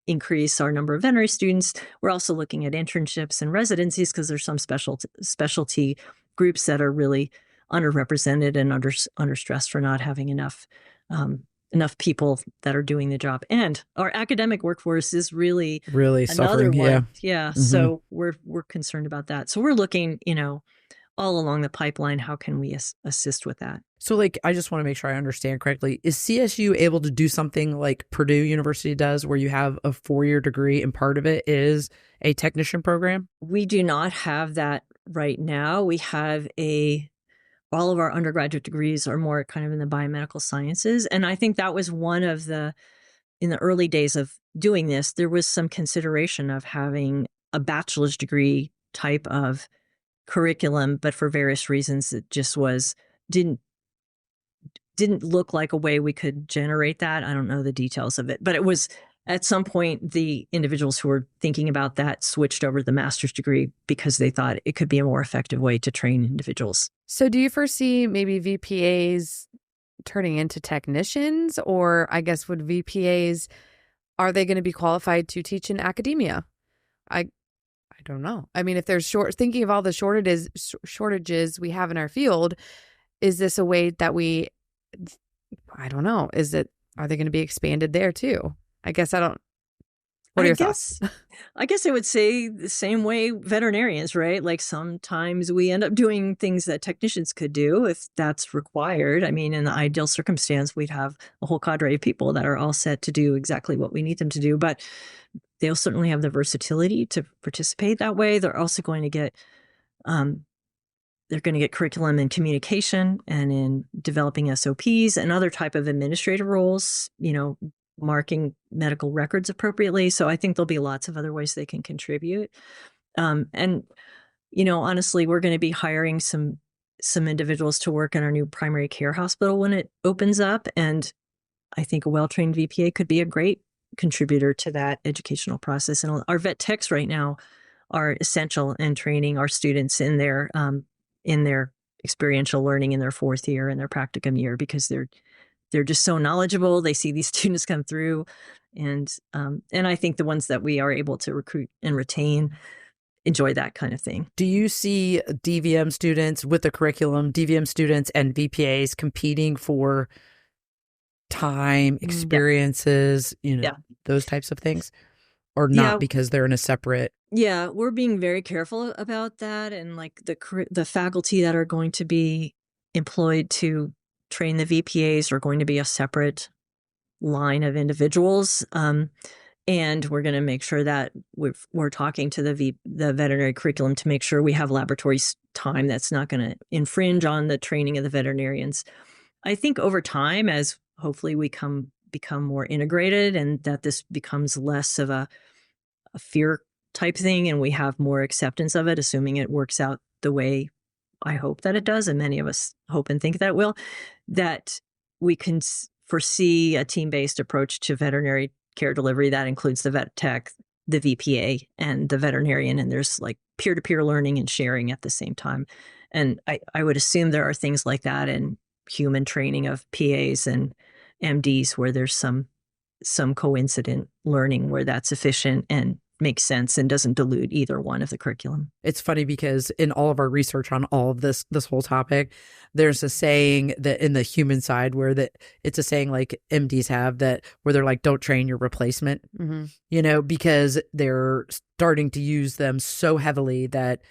increase our number of veterinary students? We're also looking at internships and residencies, because there's some specialty groups that are really underrepresented and under stress for not having enough people that are doing the job. And our academic workforce is really another suffering. one. Yeah. Mm-hmm. So we're concerned about that. So we're looking, all along the pipeline, how can we assist with that? So I just want to make sure I understand correctly. Is CSU able to do something like Purdue University does, where you have a 4-year degree and part of it is a technician program? We do not have that right now. We have all of our undergraduate degrees are more kind of in the biomedical sciences. And I think that was one of in the early days of doing this, there was some consideration of having a bachelor's degree type of curriculum, but for various reasons, it just didn't look like a way we could generate that. I don't know the details of it, but it was at some point the individuals who were thinking about that switched over to the master's degree because they thought it could be a more effective way to train individuals. So do you foresee maybe VPAs turning into technicians, or I guess are they going to be qualified to teach in academia? I don't know. I mean, if there's thinking of all the shortages we have in our field, is this a way that I don't know. Are they going to be expanded there too? I guess I don't. What are your thoughts? I guess I would say the same way veterinarians, right? Like sometimes we end up doing things that technicians could do if that's required. I mean, in the ideal circumstance, we'd have a whole cadre of people that are all set to do exactly what we need them to do. But they'll certainly have the versatility to participate that way. They're also going to get curriculum in communication and in developing SOPs and other type of administrative roles, marking medical records appropriately. So I think there'll be lots of other ways they can contribute. And honestly, we're going to be hiring some individuals to work in our new primary care hospital when it opens up. And I think a well-trained VPA could be a great contributor to that educational process. And our vet techs right now are essential in training our students in their experiential learning in their 4th year and their practicum year, because they're just so knowledgeable. They see these students come through, and I think the ones that we are able to recruit and retain enjoy that kind of thing. Do you see DVM students with the curriculum, DVM students and VPAs competing for time, experiences, those types of things, or not because they're in a separate? Yeah, we're being very careful about that, and like the faculty that are going to be employed to train the VPAs are going to be a separate line of individuals. And we're going to make sure that we're talking to the veterinary curriculum to make sure we have laboratory time that's not going to infringe on the training of the veterinarians. I think over time, as hopefully we become more integrated, and that this becomes less of a fear type thing, and we have more acceptance of it, assuming it works out the way I hope that it does, and many of us hope and think that it will, that we can foresee a team-based approach to veterinary care delivery that includes the vet tech, the VPA, and the veterinarian, and there's like peer-to-peer learning and sharing at the same time. And I would assume there are things like that in human training of PAs and MDs where there's some coincident learning where that's efficient and makes sense and doesn't dilute either one of the curriculum. It's funny because in all of our research on all of this whole topic, there's a saying that in the human side it's a saying like MDs have that where they're like, don't train your replacement, because they're starting to use them so heavily that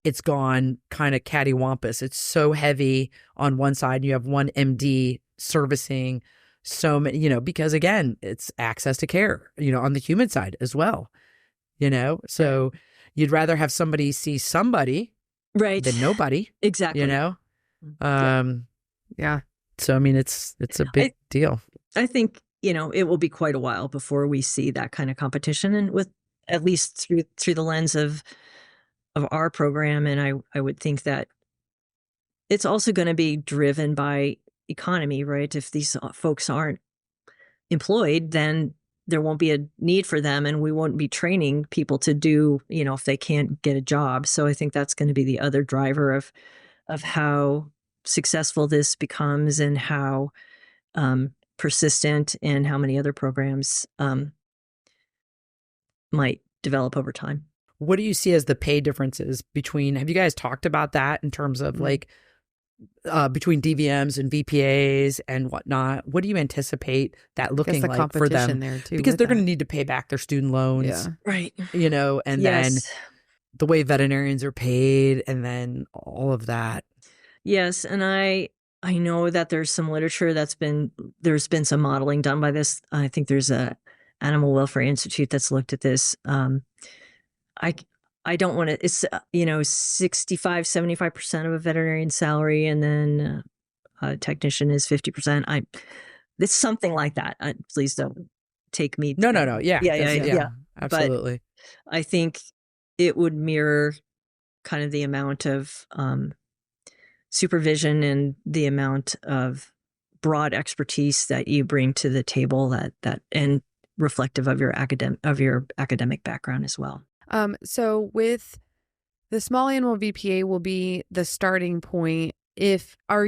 it's gone kind of cattywampus. It's so heavy on one side. You have one MD servicing so many, because again, it's access to care, on the human side as well. So you'd rather have somebody see somebody than nobody. Exactly. Yeah. So, I mean, it's a big deal. I think, it will be quite a while before we see that kind of competition, and with at least through the lens of our program. And I would think that it's also going to be driven by economy, right? If these folks aren't employed, then there won't be a need for them, and we won't be training people to do, if they can't get a job. So I think that's going to be the other driver of how successful this becomes, and how persistent, and how many other programs might develop over time. What do you see as the pay differences have you guys talked about that in terms of between DVMs and VPAs and whatnot? What do you anticipate that looking like for them? There too, because they're going to need to pay back their student loans, right? And then the way veterinarians are paid, and then all of that. Yes, and I know that there's some literature there's been some modeling done by this. I think there's a Animal Welfare Institute that's looked at this. I don't want to, it's, 65, 75% of a veterinarian salary, and then a technician is 50%. It's something like that. Please don't take me. No. Yeah. Yeah. Absolutely. But I think it would mirror kind of the amount of supervision and the amount of broad expertise that you bring to the table that and reflective of your academic background as well. So with the small animal VPA will be the starting point. Are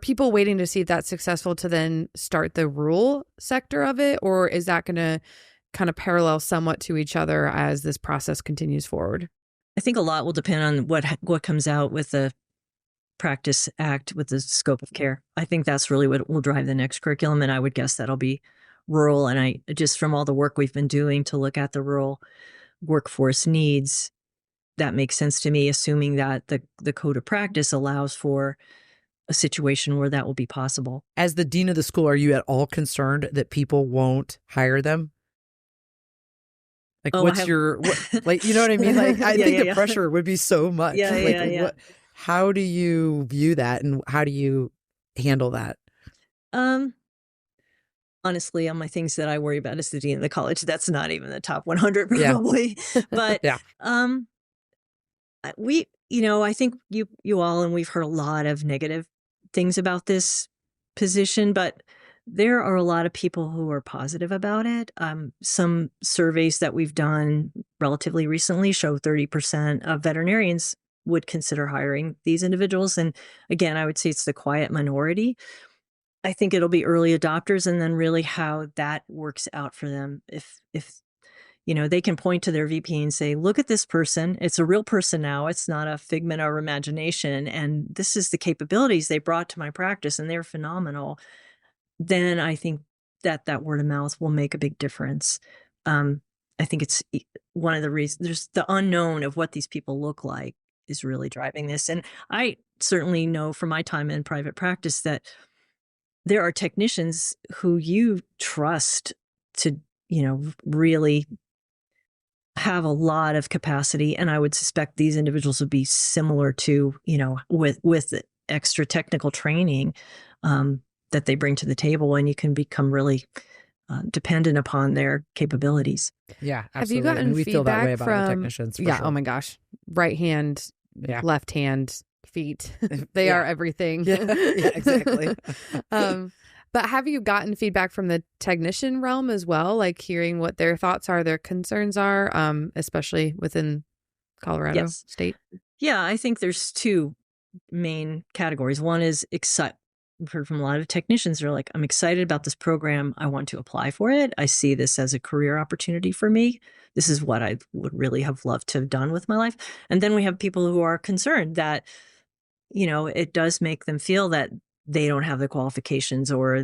people waiting to see if that's successful to then start the rural sector of it? Or is that going to kind of parallel somewhat to each other as this process continues forward? I think a lot will depend on what comes out with the Practice Act with the scope of care. I think that's really what will drive the next curriculum. And I would guess that'll be rural. And I just, from all the work we've been doing to look at the rural workforce needs, that makes sense to me, assuming that the code of practice allows for a situation where that will be possible. As the dean of the school, are you at all concerned that people won't hire them? Like, you know what I mean? Like, I think the pressure would be so much. How do you view that, and how do you handle that? Honestly, on my things that I worry about as the dean of the college, that's not even the top 100 probably. But I think you all, and we've heard a lot of negative things about this position, but there are a lot of people who are positive about it. Some surveys that we've done relatively recently show 30% of veterinarians would consider hiring these individuals. And again, I would say it's the quiet minority. I think it'll be early adopters, and then really how that works out for them. If they can point to their VP and say, look at this person. It's a real person now. It's not a figment of our imagination. And this is the capabilities they brought to my practice, and they're phenomenal. Then I think that word of mouth will make a big difference. I think it's one of the reasons. There's the unknown of what these people look like is really driving this. And I certainly know from my time in private practice that there are technicians who you trust to, really have a lot of capacity. And I would suspect these individuals would be similar to, with extra technical training that they bring to the table, and you can become really dependent upon their capabilities. Yeah, absolutely. Have you gotten we feedback feel that way about our from technicians? Yeah. Sure. Oh my gosh. Right hand, left hand, feet. They are everything. Yeah, exactly. But have you gotten feedback from the technician realm as well? Like hearing what their thoughts are, their concerns are, especially within Colorado state? Yeah, I think there's two main categories. One is excite. We've heard from a lot of technicians who are like, I'm excited about this program. I want to apply for it. I see this as a career opportunity for me. This is what I would really have loved to have done with my life. And then we have people who are concerned that, it does make them feel that they don't have the qualifications, or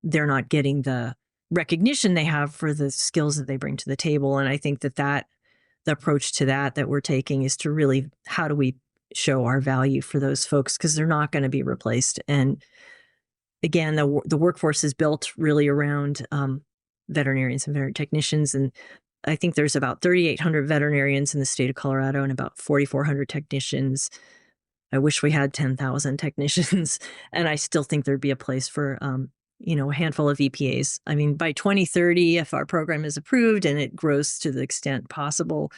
they're not getting the recognition they have for the skills that they bring to the table. And I think that the approach to that we're taking is to really, how do we show our value for those folks, because they're not going to be replaced. And again, the workforce is built really around veterinarians and veterinary technicians. And I think there's about 3,800 veterinarians in the state of Colorado and about 4,400 technicians. I wish we had 10,000 technicians, and I still think there'd be a place for, a handful of VPAs. I mean, by 2030, if our program is approved and it grows to the extent possible,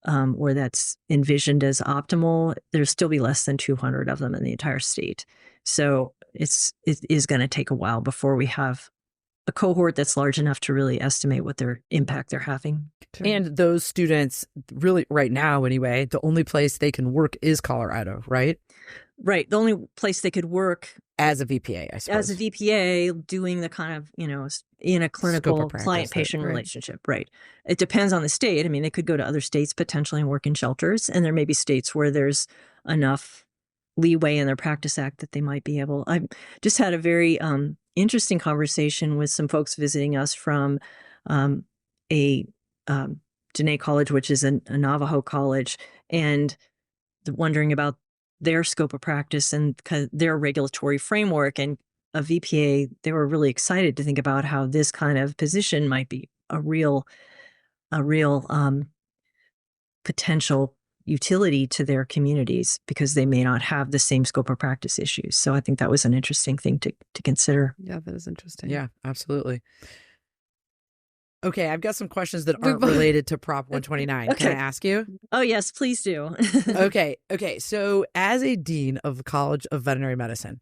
or that's envisioned as optimal, there'll still be less than 200 of them in the entire state. So it is going to take a while before we have a cohort that's large enough to really estimate what their impact they're having. And those students, really right now anyway, the only place they can work is Colorado, right? Right. The only place they could work as a VPA, I suppose. As a VPA, doing the kind of, in a clinical client-patient relationship. Right. It depends on the state. I mean, they could go to other states potentially and work in shelters. And there may be states where there's enough leeway in their practice act that they might be able. I just had a very interesting conversation with some folks visiting us from a Diné College, which is a Navajo college, and wondering about their scope of practice and their regulatory framework. And a VPA, they were really excited to think about how this kind of position might be a real potential utility to their communities, because they may not have the same scope of practice issues. So I think that was an interesting thing to consider. Yeah, that is interesting. Yeah, absolutely. Okay, I've got some questions that aren't related to Prop 129. Okay. Can I ask you? Oh, yes, please do. Okay. So as a dean of the College of Veterinary Medicine,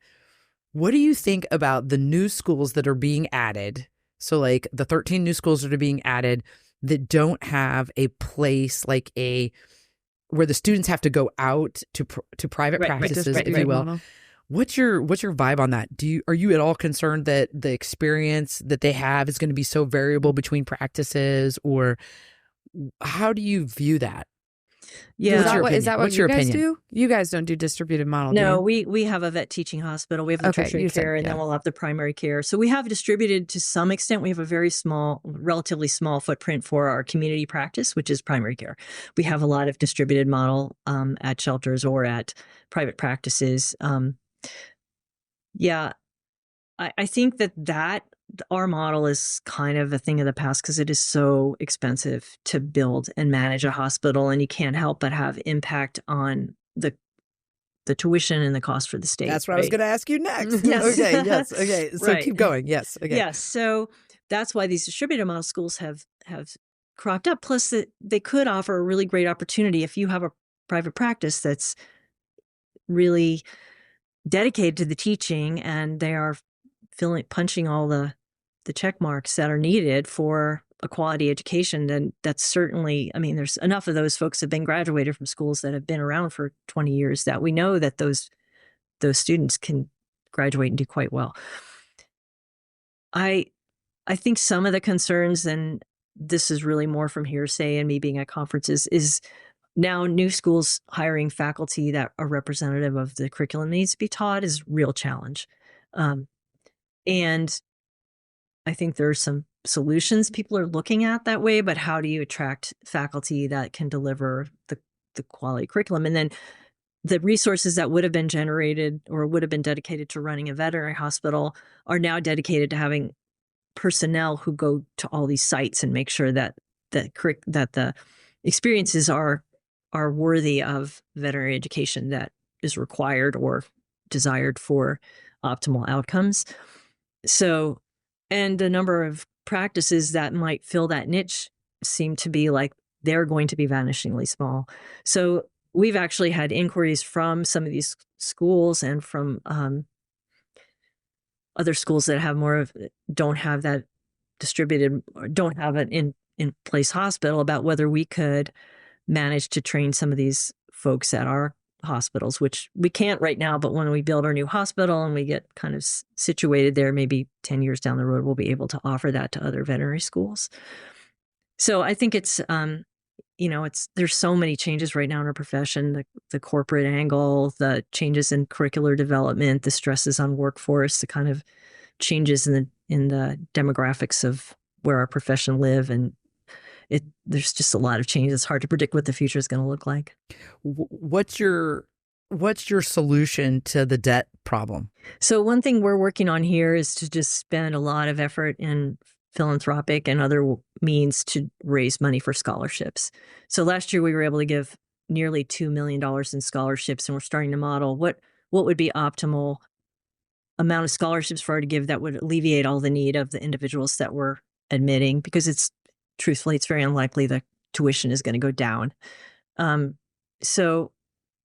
what do you think about the new schools that are being added? So like the 13 new schools that are being added that don't have a place like where the students have to go out to private practices, if you will. Model. What's your vibe on that? Are you at all concerned that the experience that they have is going to be so variable between practices, or how do you view that? Yeah, is that what you guys opinion? do? You guys don't do distributed model. No, we have a vet teaching hospital. We have the tertiary care, and then we'll have the primary care. So we have distributed to some extent. We have a very small, relatively small footprint for our community practice, which is primary care. We have a lot of distributed model at shelters or at private practices. Yeah, I think that our model is kind of a thing of the past, because it is so expensive to build and manage a hospital, and you can't help but have impact on the tuition and the cost for the state. That's what I was going to ask you next. Yes. Okay. Yes. Okay. So Right. Keep going. Yes. Okay. Yes. So that's why these distributed model schools have cropped up. Plus, they could offer a really great opportunity if you have a private practice that's really dedicated to the teaching, and they are punching all the check marks that are needed for a quality education, then that's certainly, I mean, there's enough of those folks have been graduated from schools that have been around for 20 years that we know that those students can graduate and do quite well. I think some of the concerns, and this is really more from hearsay and me being at conferences, is now new schools hiring faculty that are representative of the curriculum that needs to be taught is a real challenge. And I think there are some solutions people are looking at that way, but how do you attract faculty that can deliver the quality curriculum? And then the resources that would have been generated or would have been dedicated to running a veterinary hospital are now dedicated to having personnel who go to all these sites and make sure that the experiences are worthy of veterinary education that is required or desired for optimal outcomes. So, and the number of practices that might fill that niche seem to be like they're going to be vanishingly small. So we've actually had inquiries from some of these schools and from other schools that have don't have that distributed, or don't have an in place hospital, about whether we could manage to train some of these folks at our hospitals, which we can't right now, but when we build our new hospital and we get kind of situated there, maybe 10 years down the road, we'll be able to offer that to other veterinary schools. So I think it's, there's so many changes right now in our profession, the corporate angle, the changes in curricular development, the stresses on workforce, the kind of changes in the demographics of where our profession live. And there's just a lot of change. It's hard to predict what the future is going to look like. What's your solution to the debt problem? So one thing we're working on here is to just spend a lot of effort in philanthropic and other means to raise money for scholarships. So last year we were able to give nearly $2 million in scholarships, and we're starting to model what would be optimal amount of scholarships for our to give that would alleviate all the need of the individuals that we're admitting, because truthfully, it's very unlikely the tuition is going to go down. So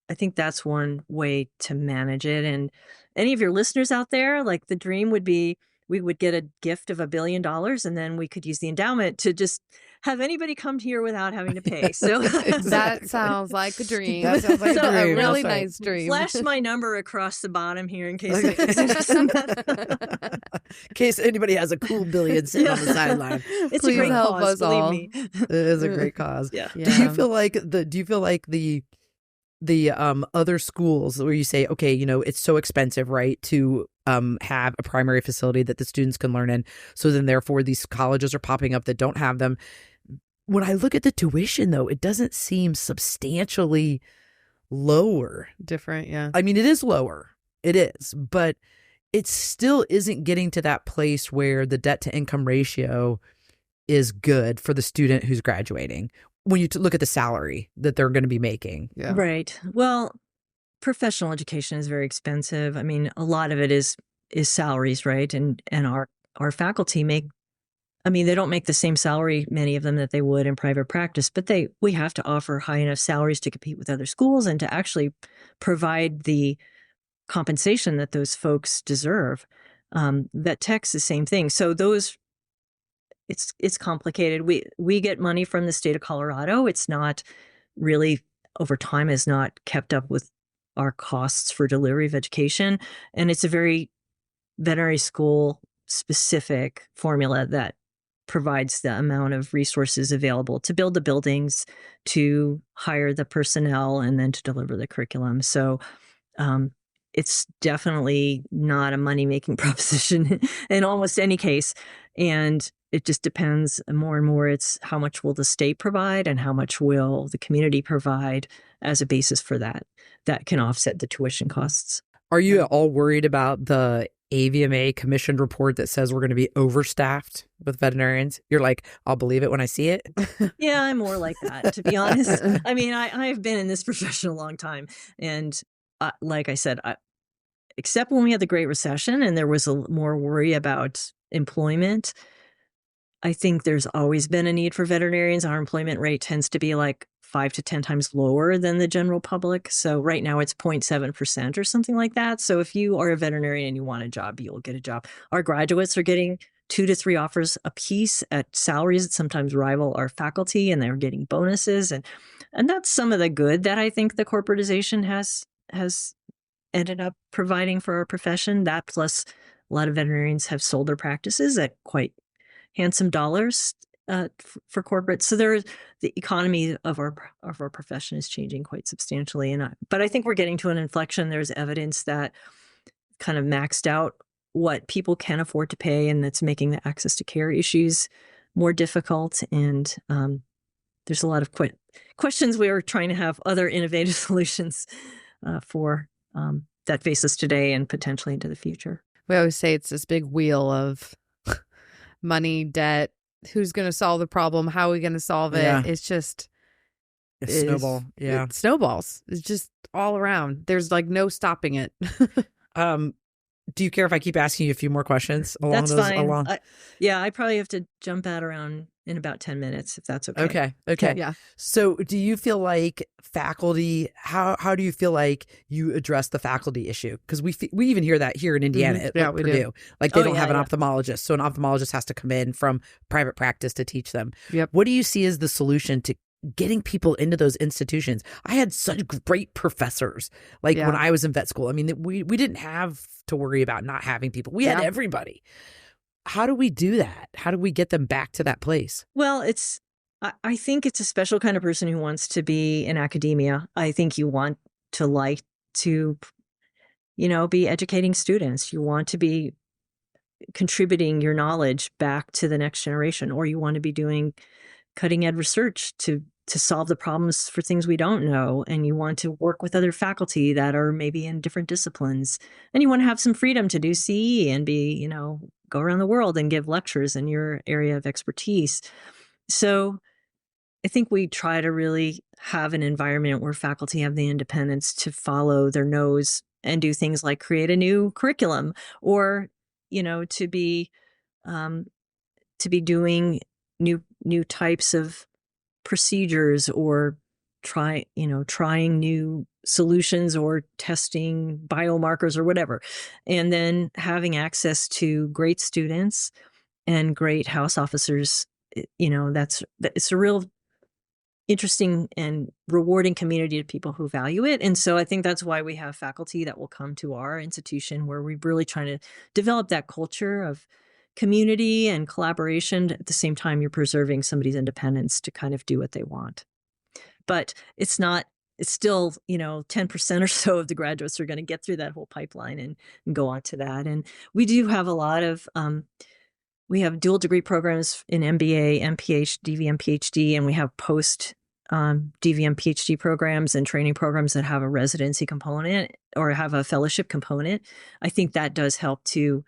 I think that's one way to manage it. And any of your listeners out there, like, the dream would be we would get a gift of $1 billion, and then we could use the endowment to just have anybody come here without having to pay. So that sounds like a dream. That sounds like a dream. A really nice dream. Flash my number across the bottom here in case in case anybody has a cool billion sitting on the sideline. It's Please a great help cause, us all. believe me. It is a great cause. Yeah. Yeah. Do you feel like the other schools where you say, okay, it's so expensive, right, to have a primary facility that the students can learn in, so then therefore these colleges are popping up that don't have them. When I look at the tuition, though, it doesn't seem substantially lower. Different, yeah. I mean, it is lower. It is, but it still isn't getting to that place where the debt to income ratio is good for the student who's graduating when you look at the salary that they're going to be making. Yeah. Right. Well, professional education is very expensive. I mean, a lot of it is salaries, right? And our faculty they don't make the same salary, many of them, that they would in private practice, but we have to offer high enough salaries to compete with other schools and to actually provide the compensation that those folks deserve. Vet tech's the same thing. So it's complicated. We get money from the state of Colorado. It's not really, over time, has not kept up with our costs for delivery of education. And it's a very veterinary school specific formula that provides the amount of resources available to build the buildings, to hire the personnel, and then to deliver the curriculum. So it's definitely not a money-making proposition in almost any case. And it just depends more and more. It's how much will the state provide and how much will the community provide as a basis for that can offset the tuition costs. Are you at all worried about the AVMA commissioned report that says we're going to be overstaffed with veterinarians? You're like, I'll believe it when I see it. Yeah, I'm more like that, to be honest. I mean, I've been in this profession a long time. And like I said, except when we had the Great Recession and there was more worry about employment, I think there's always been a need for veterinarians. Our employment rate tends to be like 5 to 10 times lower than the general public. So right now it's 0.7% or something like that. So if you are a veterinarian and you want a job, you'll get a job. Our graduates are getting 2 to 3 offers a piece at salaries that sometimes rival our faculty, and they're getting bonuses. And that's some of the good that I think the corporatization has ended up providing for our profession. That plus a lot of veterinarians have sold their practices at quite handsome dollars for corporate. So the economy of our profession is changing quite substantially. But I think we're getting to an inflection. There's evidence that kind of maxed out what people can afford to pay, and that's making the access to care issues more difficult. And there's a lot of questions. We are trying to have other innovative solutions for that face us today and potentially into the future. We always say it's this big wheel of money, debt. Who's going to solve the problem? How are we going to solve it? Yeah. It's just snowball. Yeah. It snowballs. It's just all around. There's like no stopping it. Do you care if I keep asking you a few more questions along That's those? fine. I probably have to jump out around in about 10 minutes, if that's okay. Okay. Yeah. So do you feel like faculty, how do you feel like you address the faculty issue? Because we even hear that here in Indiana at we Purdue. do. Like they don't have an ophthalmologist. So an ophthalmologist has to come in from private practice to teach them. Yep. What do you see as the solution to getting people into those institutions? I had such great professors when I was in vet school. I mean, we didn't have to worry about not having people. We had everybody. How do we do that? How do we get them back to that place? Well, I think it's a special kind of person who wants to be in academia. I think you want to like to, be educating students. You want to be contributing your knowledge back to the next generation, or you want to be doing cutting edge research to solve the problems for things we don't know. And you want to work with other faculty that are maybe in different disciplines. And you want to have some freedom to do CE and be, go around the world and give lectures in your area of expertise. So I think we try to really have an environment where faculty have the independence to follow their nose and do things like create a new curriculum, or, to be doing new types of procedures, or trying new solutions, or testing biomarkers or whatever. And then having access to great students and great house officers, it's a real interesting and rewarding community to people who value it. And so I think that's why we have faculty that will come to our institution, where we're really trying to develop that culture of community and collaboration. At the same time, you're preserving somebody's independence to kind of do what they want. But it's still, 10% or so of the graduates are going to get through that whole pipeline and go on to that. And we do have a lot of, we have dual degree programs in MBA, MPH, DVM, PhD, and we have post DVM, PhD programs and training programs that have a residency component or have a fellowship component. I think that does help to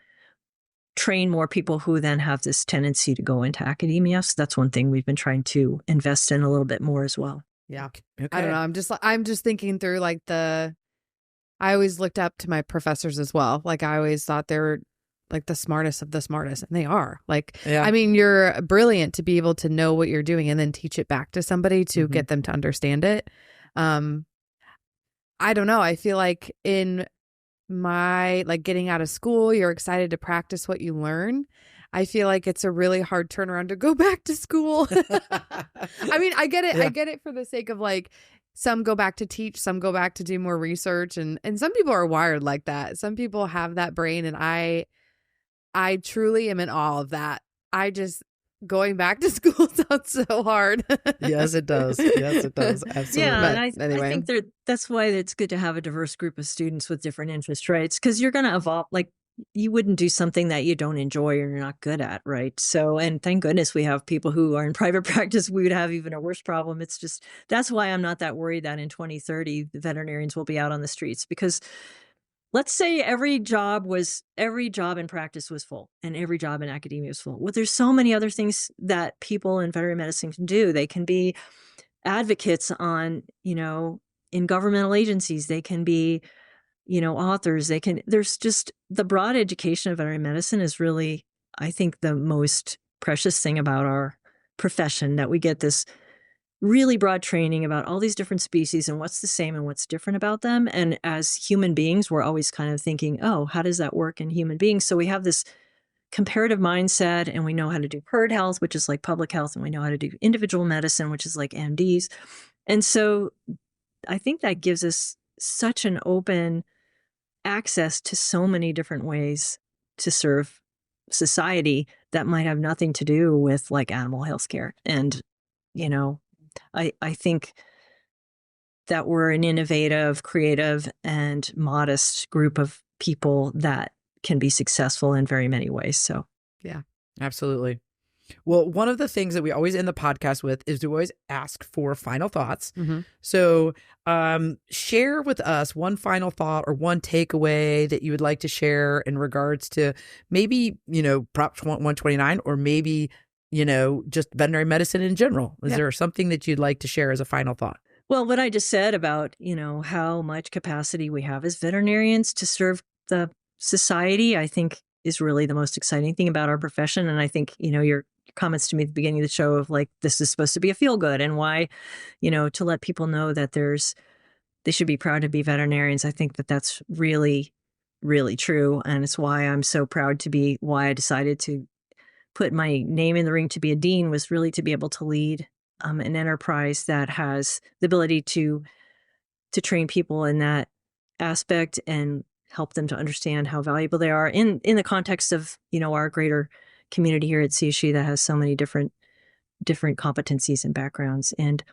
train more people who then have this tendency to go into academia. So that's one thing we've been trying to invest in a little bit more as well. Yeah. Okay. I don't know. I'm just thinking through I always looked up to my professors as well. Like I always thought they were like the smartest of the smartest, and they are. I mean, you're brilliant to be able to know what you're doing and then teach it back to somebody to get them to understand it. I don't know. I feel like in my getting out of school, you're excited to practice what you learn. I feel like it's a really hard turnaround to go back to school. I mean, I get it. I get it for the sake of some go back to teach, some go back to do more research, and some people are wired like that. Some people have that brain, and I truly am in awe of that. Going back to school sounds so hard. Yes, it does. Absolutely. Yeah, and I anyway. think that's why it's good to have a diverse group of students with different interests, right? Because you're going to evolve. You wouldn't do something that you don't enjoy or you're not good at, right? So, and thank goodness we have people who are in private practice. We would have even a worse problem. It's just, that's why I'm not that worried that in 2030, the veterinarians will be out on the streets, because let's say every job in practice was full and every job in academia was full. Well, there's so many other things that people in veterinary medicine can do. They can be advocates in governmental agencies. They can be, authors. There's just the broad education of veterinary medicine is really, I think, the most precious thing about our profession, that we get this really broad training about all these different species and what's the same and what's different about them. And as human beings, we're always kind of thinking, oh, how does that work in human beings? So we have this comparative mindset, and we know how to do herd health, which is like public health, and we know how to do individual medicine, which is like MDs. And so I think that gives us such an open access to so many different ways to serve society that might have nothing to do with like animal health care. And, you know, I think that we're an innovative, creative, and modest group of people that can be successful in very many ways. So, yeah, absolutely. Well, one of the things that we always end the podcast with is to always ask for final thoughts. Mm-hmm. So share with us one final thought or one takeaway that you would like to share in regards to maybe, you know, Prop 129 or maybe, you know, just veterinary medicine in general. Is there something that you'd like to share as a final thought? Well, what I just said about, you know, how much capacity we have as veterinarians to serve the society, I think is really the most exciting thing about our profession. And I think, you know, your comments to me at the beginning of the show of like, this is supposed to be a feel good, and why, you know, to let people know that they should be proud to be veterinarians. I think that that's really, really true. And it's why I'm so proud to be, why I decided to put my name in the ring to be a dean, was really to be able to lead an enterprise that has the ability to train people in that aspect and help them to understand how valuable they are in the context of, you know, our greater community here at CSU that has so many different competencies and backgrounds. And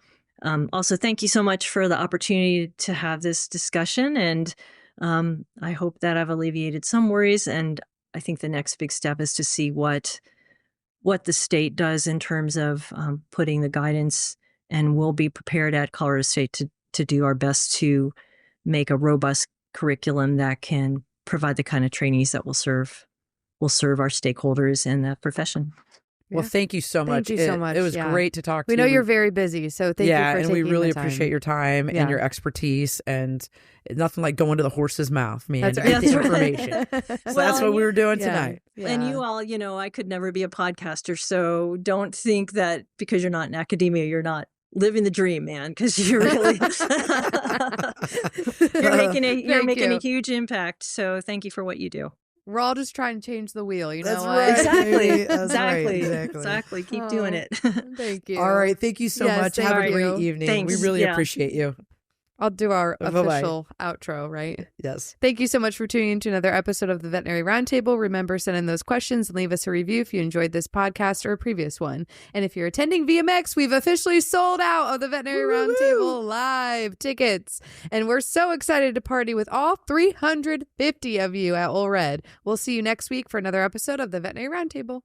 also, thank you so much for the opportunity to have this discussion. And I hope that I've alleviated some worries. And I think the next big step is to see what the state does in terms of putting the guidance, and we'll be prepared at Colorado State to do our best to make a robust curriculum that can provide the kind of trainees that will serve our stakeholders and the profession. Well, thank you so much. Thank you so much. It was great to talk to you. We know you're very busy, so thank you for taking the time. Yeah, and we really appreciate your time and your expertise, and nothing like going to the horse's mouth, man. That's right. Get the information. So that's what we were doing tonight. Yeah. And you all, you know, I could never be a podcaster, so don't think that because you're not in academia, you're not living the dream, man, because you're really you're making a huge impact. So thank you for what you do. We're all just trying to change the wheel, you know? That's right. Exactly. Keep doing it. Thank you. All right. Thank you so much. Have a great evening. Thanks. We really appreciate you. I'll do our Bye-bye. official outro, right? Yes. Thank you so much for tuning in to another episode of the Veterinary Roundtable. Remember, send in those questions and leave us a review if you enjoyed this podcast or a previous one. And if you're attending VMX, we've officially sold out of the Veterinary Roundtable live tickets. And we're so excited to party with all 350 of you at Ole Red. We'll see you next week for another episode of the Veterinary Roundtable.